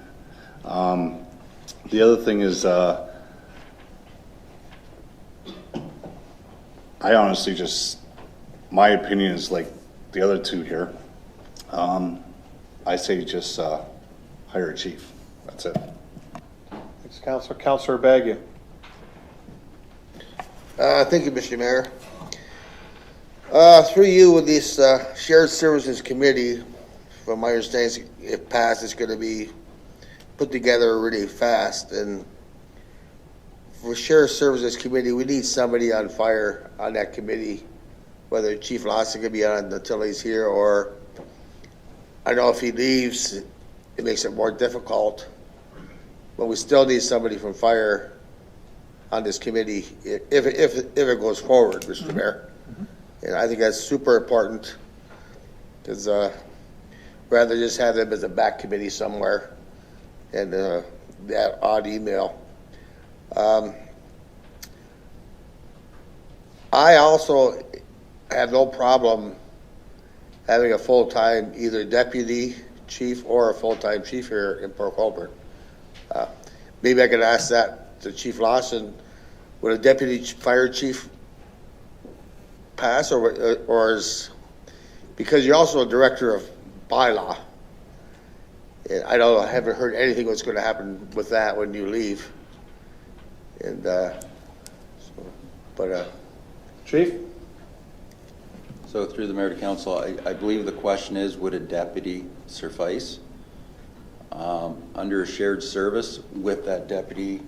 The other thing is, I honestly just, my opinion is like the other two here. I say just hire a chief. That's it.
Thanks, Counselor. Counselor Baggio.
Thank you, Mr. Mayor. Through you with this Shared Services Committee, from my understanding, if passed, it's going to be put together really fast. And for Shared Services Committee, we need somebody on fire on that committee, whether Chief Lawson could be on it until he's here, or I know if he leaves, it makes it more difficult. But we still need somebody from fire on this committee if it goes forward, Mr. Mayor. And I think that's super important, because rather just have them as a back committee somewhere and that odd email. I also have no problem having a full-time either deputy chief or a full-time chief here in Port Colborne. Maybe I could ask that to Chief Lawson, would a deputy fire chief pass, or is, because you're also a director of bylaw, and I haven't heard anything what's going to happen with that when you leave. And
Chief?
So through the mayor to council, I believe the question is, would a deputy suffice? Under a shared service with that deputy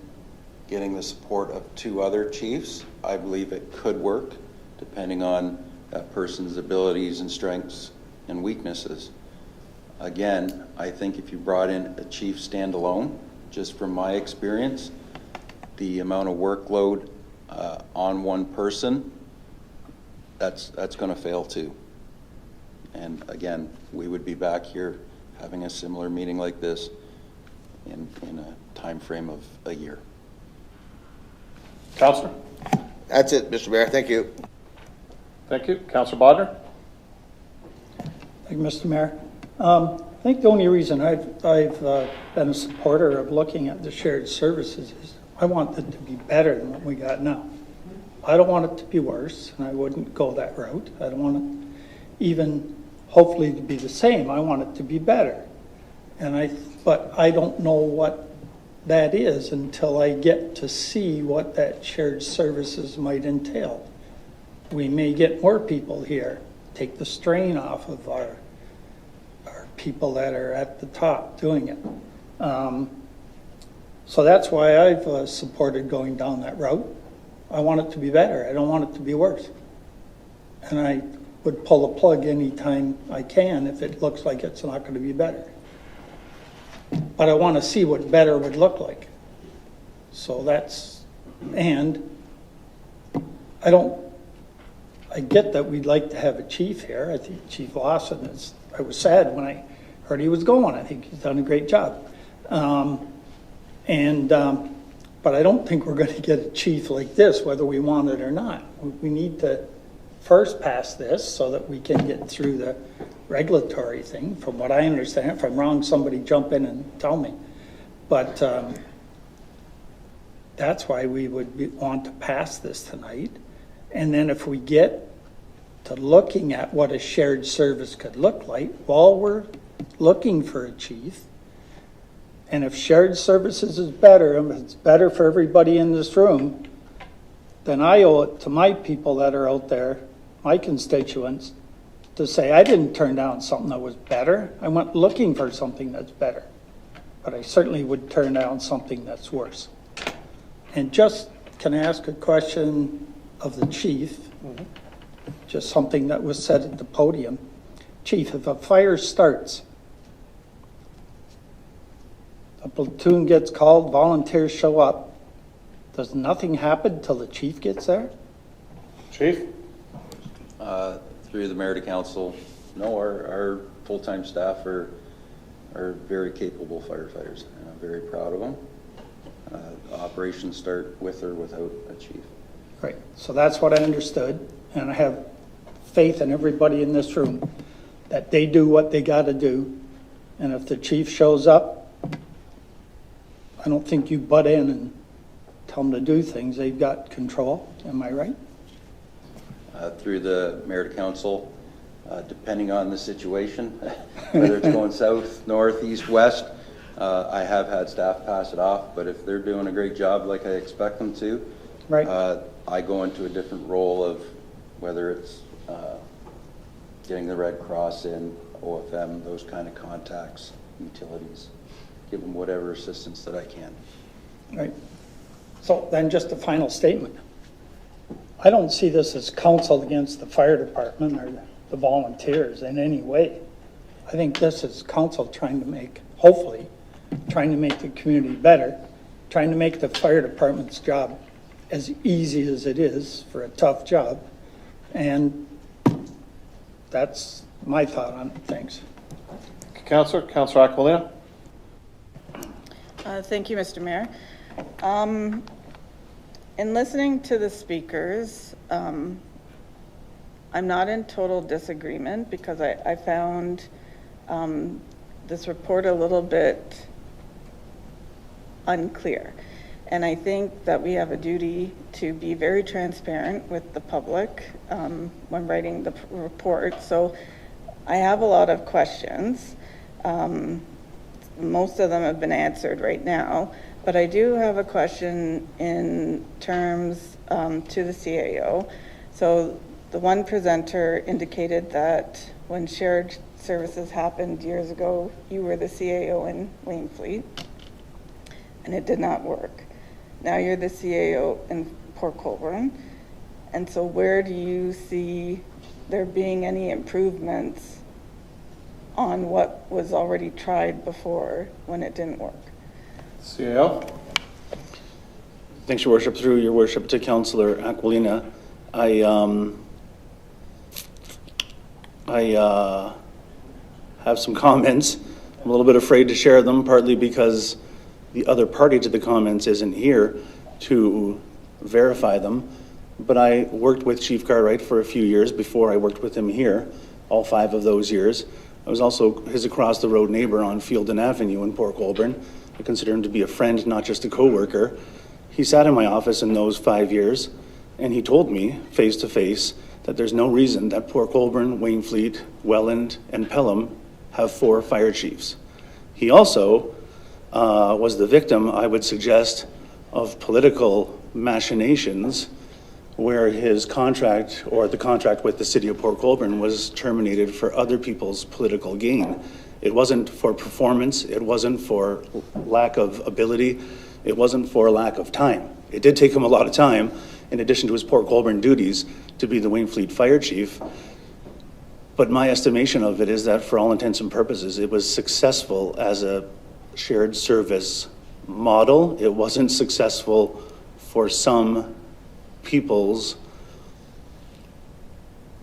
getting the support of two other chiefs, I believe it could work depending on that person's abilities and strengths and weaknesses. Again, I think if you brought in a chief standalone, just from my experience, the amount of workload on one person, that's going to fail too. And again, we would be back here having a similar meeting like this in a time frame of a year.
Counselor?
that's it, Mr. Mayor. Thank you.
Thank you. Counselor Bodnar?
Thank you, Mr. Mayor. I think the only reason I've been a supporter of looking at the shared services is I want it to be better than what we got now. I don't want it to be worse, and I wouldn't go that route. I don't want it even hopefully to be the same. I want it to be better. But I don't know what that is until I get to see what that shared services might entail. We may get more people here, take the strain off of our people that are at the top doing it. So that's why I've supported going down that route. I want it to be better. I don't want it to be worse. And I would pull the plug anytime I can if it looks like it's not going to be better. But I want to see what better would look like. So and I get that we'd like to have a chief here. I think Chief Lawson I was sad when I heard he was going. I think he's done a great job. But I don't think we're going to get a chief like this, whether we want it or not. We need to first pass this so that we can get through the regulatory thing. From what I understand, if I'm wrong, somebody jump in and tell me. But that's why we would want to pass this tonight. And then if we get to looking at what a shared service could look like while we're looking for a chief, and if shared services is better, and it's better for everybody in this room, then I owe it to my people that are out there, my constituents, to say I didn't turn down something that was better. I went looking for something that's better. But I certainly would turn down something that's worse. And just, can I ask a question of the chief? Mm-hmm. Just something that was said at the podium. Chief, if a fire starts, a platoon gets called, volunteers show up, does nothing happen till the chief gets there?
Chief?
Through the mayor to council, no, our full-time staff are are very capable firefighters, and I'm very proud of them. Operations start with or without a chief.
Right, so that's what I understood, and I have faith in everybody in this room that they do what they gotta do, and if the chief shows up, I don't think you butt in and tell them to do things. They've got control, am I right?
Through the mayor to council, depending on the situation, whether it's going south, north, east, west, I have had staff pass it off, but if they're doing a great job like I expect them to,
Right.
I go into a different role of whether it's getting the Red Cross in, OFM, those kind of contacts, utilities, give them whatever assistance that I can.
Right. So then just a final statement. I don't see this as counsel against the fire department or the volunteers in any way. I think this is council trying to make, hopefully, trying to make the community better, trying to make the fire department's job as easy as it is for a tough job. And that's my thought on it. Thanks.
Councillor Aquilina?
Thank you, Mr. Mayor. In listening to the speakers, I'm not in total disagreement because I found this report a little bit unclear. And I think that we have a duty to be very transparent with the public when writing the report. So I have a lot of questions. Most of them have been answered right now, but I do have a question in terms to the CAO. So the one presenter indicated that when shared services happened years ago, you were the CAO in Wainfleet, and it did not work. Now you're the CAO in Port Colborne, and so where do you see there being any improvements on what was already tried before when it didn't work?
CAO?
Thanks, Your Worship. Through Your Worship to Councillor Aquilina, I have some comments. I'm a little bit afraid to share them, partly because the other party to the comments isn't here to verify them. But I worked with Chief Cartwright for a few years before I worked with him here, all 5 of those years. I was also his across-the-road neighbor on Fielden Avenue in Port Colborne. I consider him to be a friend, not just a co-worker. He sat in my office in those 5 years, and he told me, face-to-face, that there's no reason that Port Colborne, Wainfleet, Welland, and Pelham have 4 fire chiefs. He also was the victim, I would suggest, of political machinations where his contract, or the contract with the city of Port Colborne, was terminated for other people's political gain. It wasn't for performance, it wasn't for lack of ability, it wasn't for lack of time. It did take him a lot of time, in addition to his Port Colborne duties, to be the Wainfleet fire chief. But my estimation of it is that for all intents and purposes, it was successful as a shared service model. It wasn't successful for some people's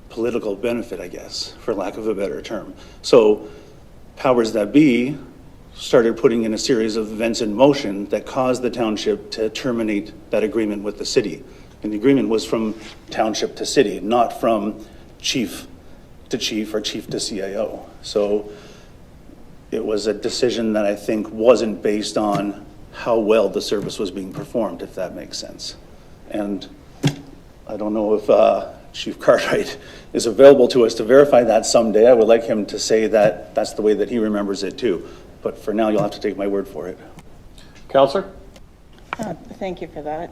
political benefit, I guess, for lack of a better term. So powers that be started putting in a series of events in motion that caused the township to terminate that agreement with the city. And the agreement was from township to city, not from chief to chief or chief to CAO. So it was a decision that I think wasn't based on how well the service was being performed, if that makes sense. And I don't know if Chief Cartwright is available to us to verify that someday. I would like him to say that that's the way that he remembers it too. But for now, you'll have to take my word for it.
Councillor?
Thank you for that.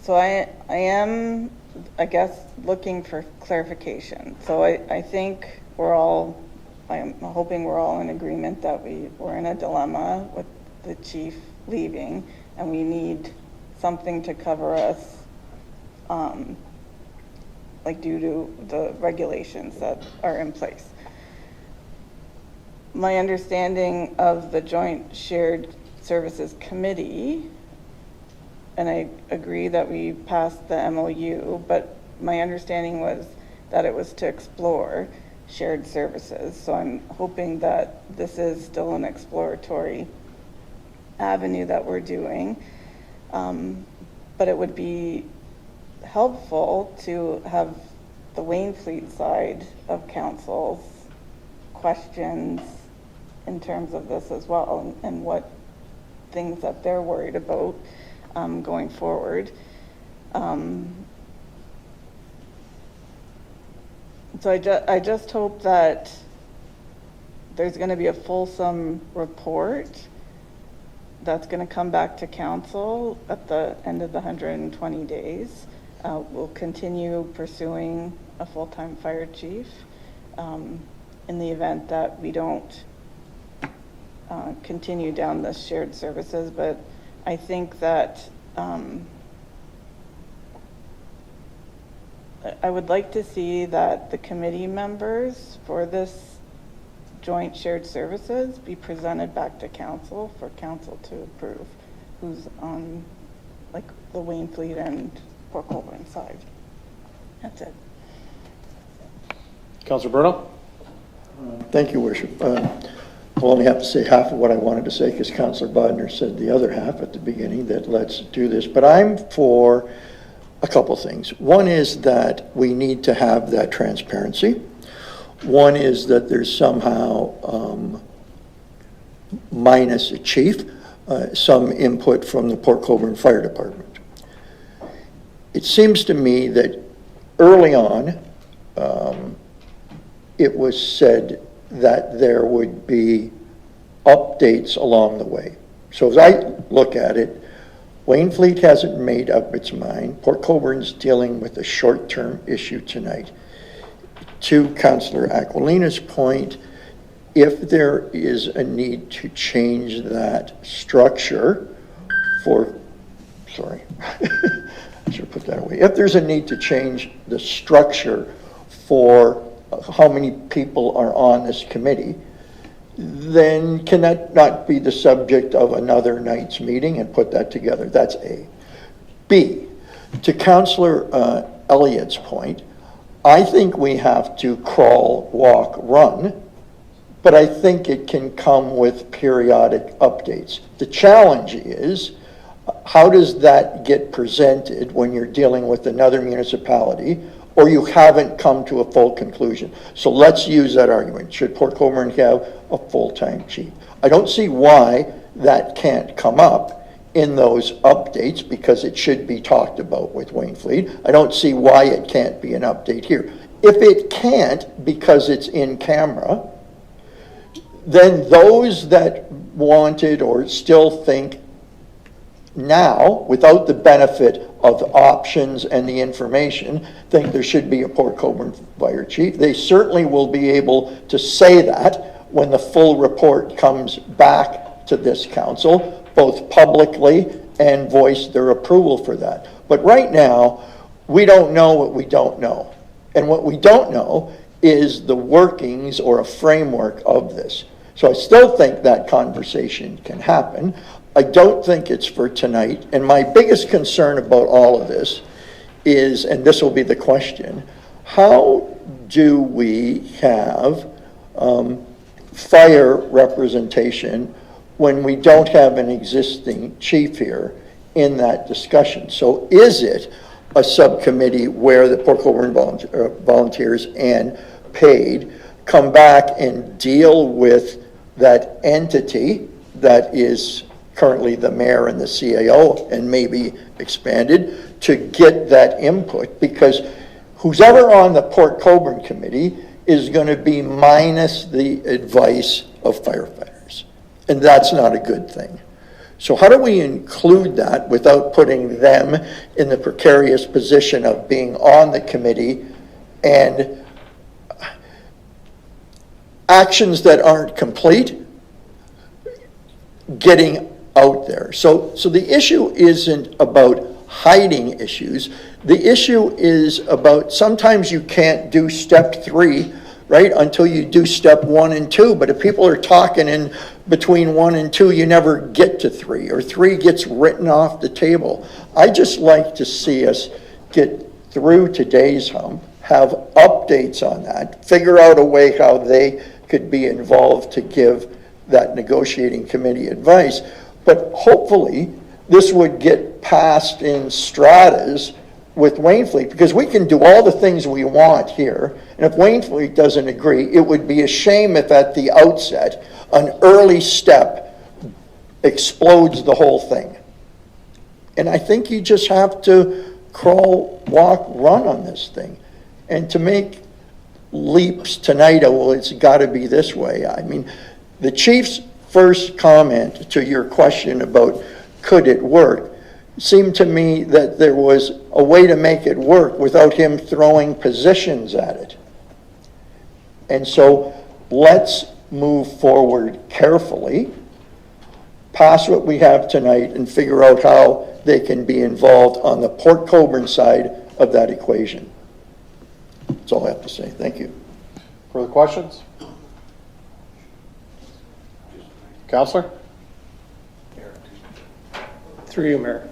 So I am, I guess, looking for clarification. So I think I'm hoping we're all in agreement that we're in a dilemma with the chief leaving, and we need something to cover us, like due to the regulations that are in place. My understanding of the Joint Shared Services Committee, and I agree that we passed the MOU, but my understanding was that it was to explore. shared services. So I'm hoping that this is still an exploratory avenue that we're doing. But it would be helpful to have the Wainfleet side of council's questions in terms of this as well, and what things that they're worried about going forward. So I just hope that there's going to be a fulsome report that's going to come back to council at the end of the 120 days. We'll continue pursuing a full-time fire chief in the event that we don't continue down the shared services. But I think that I would like to see that the committee members for this joint shared services be presented back to council for council to approve, who's on like the Wainfleet and Port Colborne side. That's it.
Councillor Bruno?
Thank you, Worship. I'll only have to say half of what I wanted to say because Councillor Bodner said the other half at the beginning, that let's do this. But I'm for a couple things. One is that we need to have that transparency. One is that there's somehow, minus a chief, some input from the Port Colborne Fire Department. It seems to me that early on, it was said that there would be updates along the way. So as I look at it, Wainfleet hasn't made up its mind. Port Colborne's dealing with a short-term issue tonight. To Councillor Aquilina's point, if there is a need to change that structure for, sorry, I should put that away. If there's a need to change the structure for how many people are on this committee, then can that not be the subject of another night's meeting and put that together? That's A. B, to Councillor Elliott's point, I think we have to crawl, walk, run, but I think it can come with periodic updates. The challenge is, how does that get presented when you're dealing with another municipality or you haven't come to a full conclusion? So let's use that argument. Should Port Colborne have a full-time chief? I don't see why that can't come up in those updates, because it should be talked about with Wainfleet. I don't see why it can't be an update here. If it can't because it's in camera, then those that wanted or still think now, without the benefit of the options and the information, think there should be a Port Colborne fire chief. They certainly will be able to say that when the full report comes back to this council, both publicly and voice their approval for that. But right now, we don't know what we don't know. And what we don't know is the workings or a framework of this. So I still think that conversation can happen. I don't think it's for tonight. And my biggest concern about all of this is, and this will be the question, how do we have fire representation when we don't have an existing chief here in that discussion? So is it a subcommittee where the Port Colborne volunteers and paid come back and deal with that entity that is currently the mayor and the CAO and maybe expanded to get that input? Because who's ever on the Port Colborne committee is going to be minus the advice of firefighters. And that's not a good thing. So how do we include that without putting them in the precarious position of being on the committee and actions that aren't complete getting out there? So the issue isn't about hiding issues. The issue is about sometimes you can't do step 3, right, until you do step 1 and 2. But if people are talking in between 1 and 2, you never get to 3, or 3 gets written off the table. I just like to see us get through today's hump, have updates on that, figure out a way how they could be involved to give that negotiating committee advice. But hopefully, this would get passed in stratas with Wainfleet, because we can do all the things we want here, and if Wainfleet doesn't agree, it would be a shame if at the outset, an early step explodes the whole thing. And I think you just have to crawl, walk, run on this thing. And to make leaps tonight, well, it's got to be this way. I mean, the chief's first comment to your question about could it work seemed to me that there was a way to make it work without him throwing positions at it. And so let's move forward carefully, pass what we have tonight, and figure out how they can be involved on the Port Colborne side of that equation. That's all I have to say. Thank you.
Further questions? Counselor?
Through you, Mayor.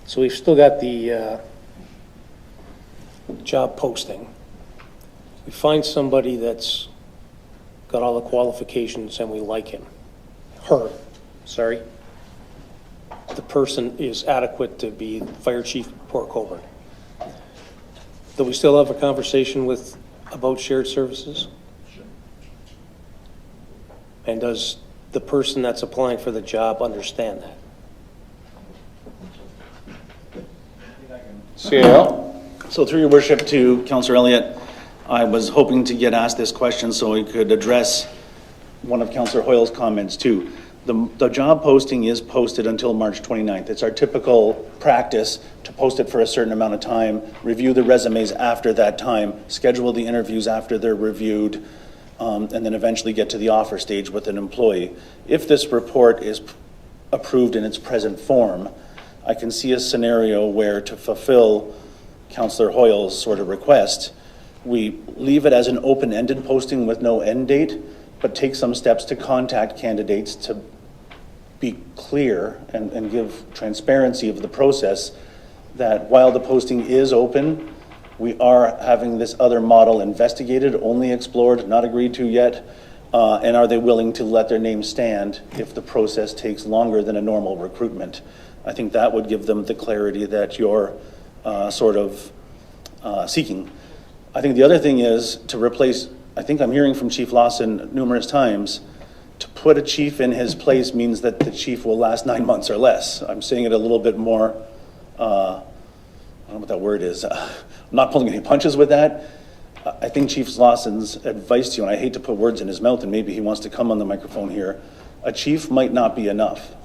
So we've still got the job posting. We find somebody that's got all the qualifications and we like him. Her, sorry. The person is adequate to be fire chief of Port Colborne. Do we still have a conversation about shared services? Sure. And does the person that's applying for the job understand that?
CAO?
So through your worship to Councillor Elliott, I was hoping to get asked this question so we could address one of Councillor Hoyle's comments too. The job posting is posted until March 29th. It's our typical practice to post it for a certain amount of time, review the resumes after that time, schedule the interviews after they're reviewed, and then eventually get to the offer stage with an employee. If this report is approved in its present form, I can see a scenario where, to fulfill Councillor Hoyle's sort of request, we leave it as an open-ended posting with no end date, but take some steps to contact candidates to be clear and give transparency of the process, that while the posting is open, we are having this other model investigated, only explored, not agreed to yet, and are they willing to let their name stand if the process takes longer than a normal recruitment? I think that would give them the clarity that you're seeking. I think the other thing is to replace, I think I'm hearing from Chief Lawson numerous times, to put a chief in his place means that the chief will last 9 months or less. I'm saying it a little bit more, I don't know what that word is. I'm not pulling any punches with that. I think Chief Lawson's advice to you, and I hate to put words in his mouth, and maybe he wants to come on the microphone here, a chief might not be enough.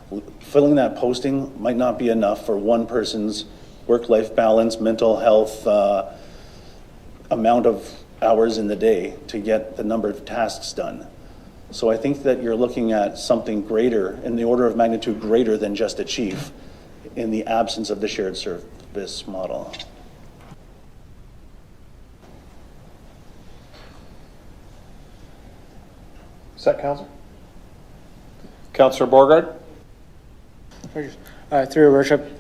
Filling that posting might not be enough for one person's work-life balance, mental health, amount of hours in the day to get the number of tasks done. So I think that you're looking at something greater, in the order of magnitude greater than just a chief, in the absence of the shared service model.
Set, Councillor? Councillor Borgard?
Through your worship,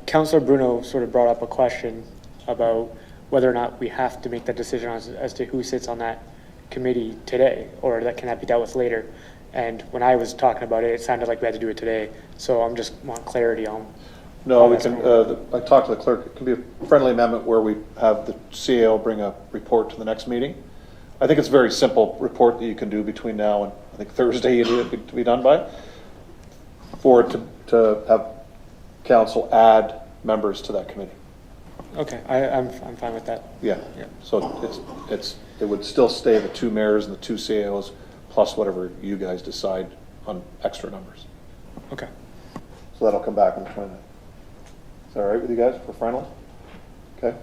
Councillor Bruno sort of brought up a question about whether or not we have to make that decision as to who sits on that committee today, or that can that be dealt with later. And when I was talking about it, it sounded like we had to do it today. So I'm just want clarity on.
No, we can, I talked to the clerk, it can be a friendly amendment where we have the CAO bring a report to the next meeting. I think it's a very simple report that you can do between now and I think Thursday you need it to be done by, for it to have council add members to that committee.
Okay, I'm fine with that.
Yeah. So it would still stay the two mayors and the two CAOs plus whatever you guys decide on extra numbers.
Okay.
So that'll come back on the 29th. Is that all right with you guys for final? Okay.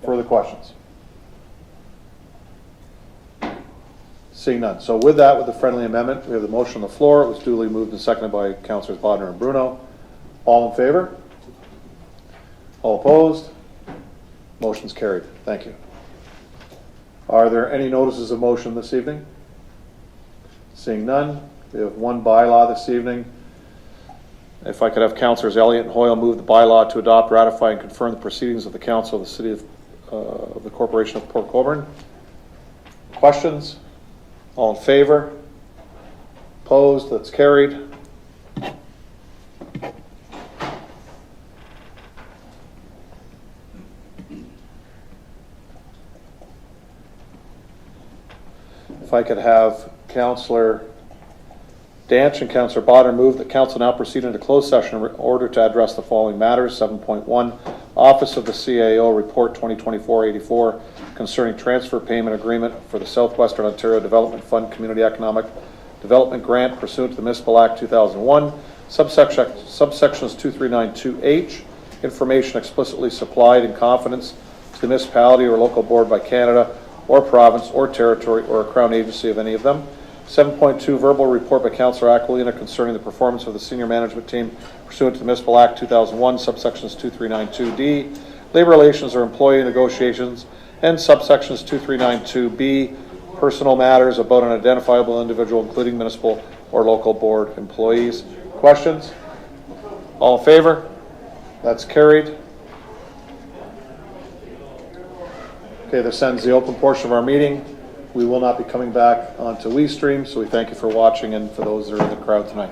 Further questions? Seeing none. So with that, with the friendly amendment, we have the motion on the floor. It was duly moved and seconded by Councillors Bodnar and Bruno. All in favor? All opposed? Motion's carried. Thank you. Are there any notices of motion this evening? Seeing none, we have one bylaw this evening. If I could have Councilors Elliott and Hoyle move the bylaw to adopt, ratify, and confirm the proceedings of the Council of the City of the Corporation of Port Colborne. Questions? All in favor? Opposed? That's carried. If I could have Councillor Danch and Councillor Bodnar move that Council now proceed into closed session in order to address the following matters. 7.1, Office of the CAO Report 2024-84 concerning transfer payment agreement for the Southwestern Ontario Development Fund Community Economic Development Grant pursuant to the Municipal Act 2001, subsections 2392H, information explicitly supplied in confidence to the municipality or local board by Canada or province or territory or a crown agency of any of them. 7.2, verbal report by Councillor Aquilina concerning the performance of the senior management team pursuant to the Municipal Act 2001, subsections 2392D, labor relations or employee negotiations, and subsections 2392B, personal matters about an identifiable individual, including municipal or local board employees. Questions? All in favor? That's carried. Okay, this ends the open portion of our meeting. We will not be coming back onto WeeStream, so we thank you for watching and for those that are in the crowd tonight.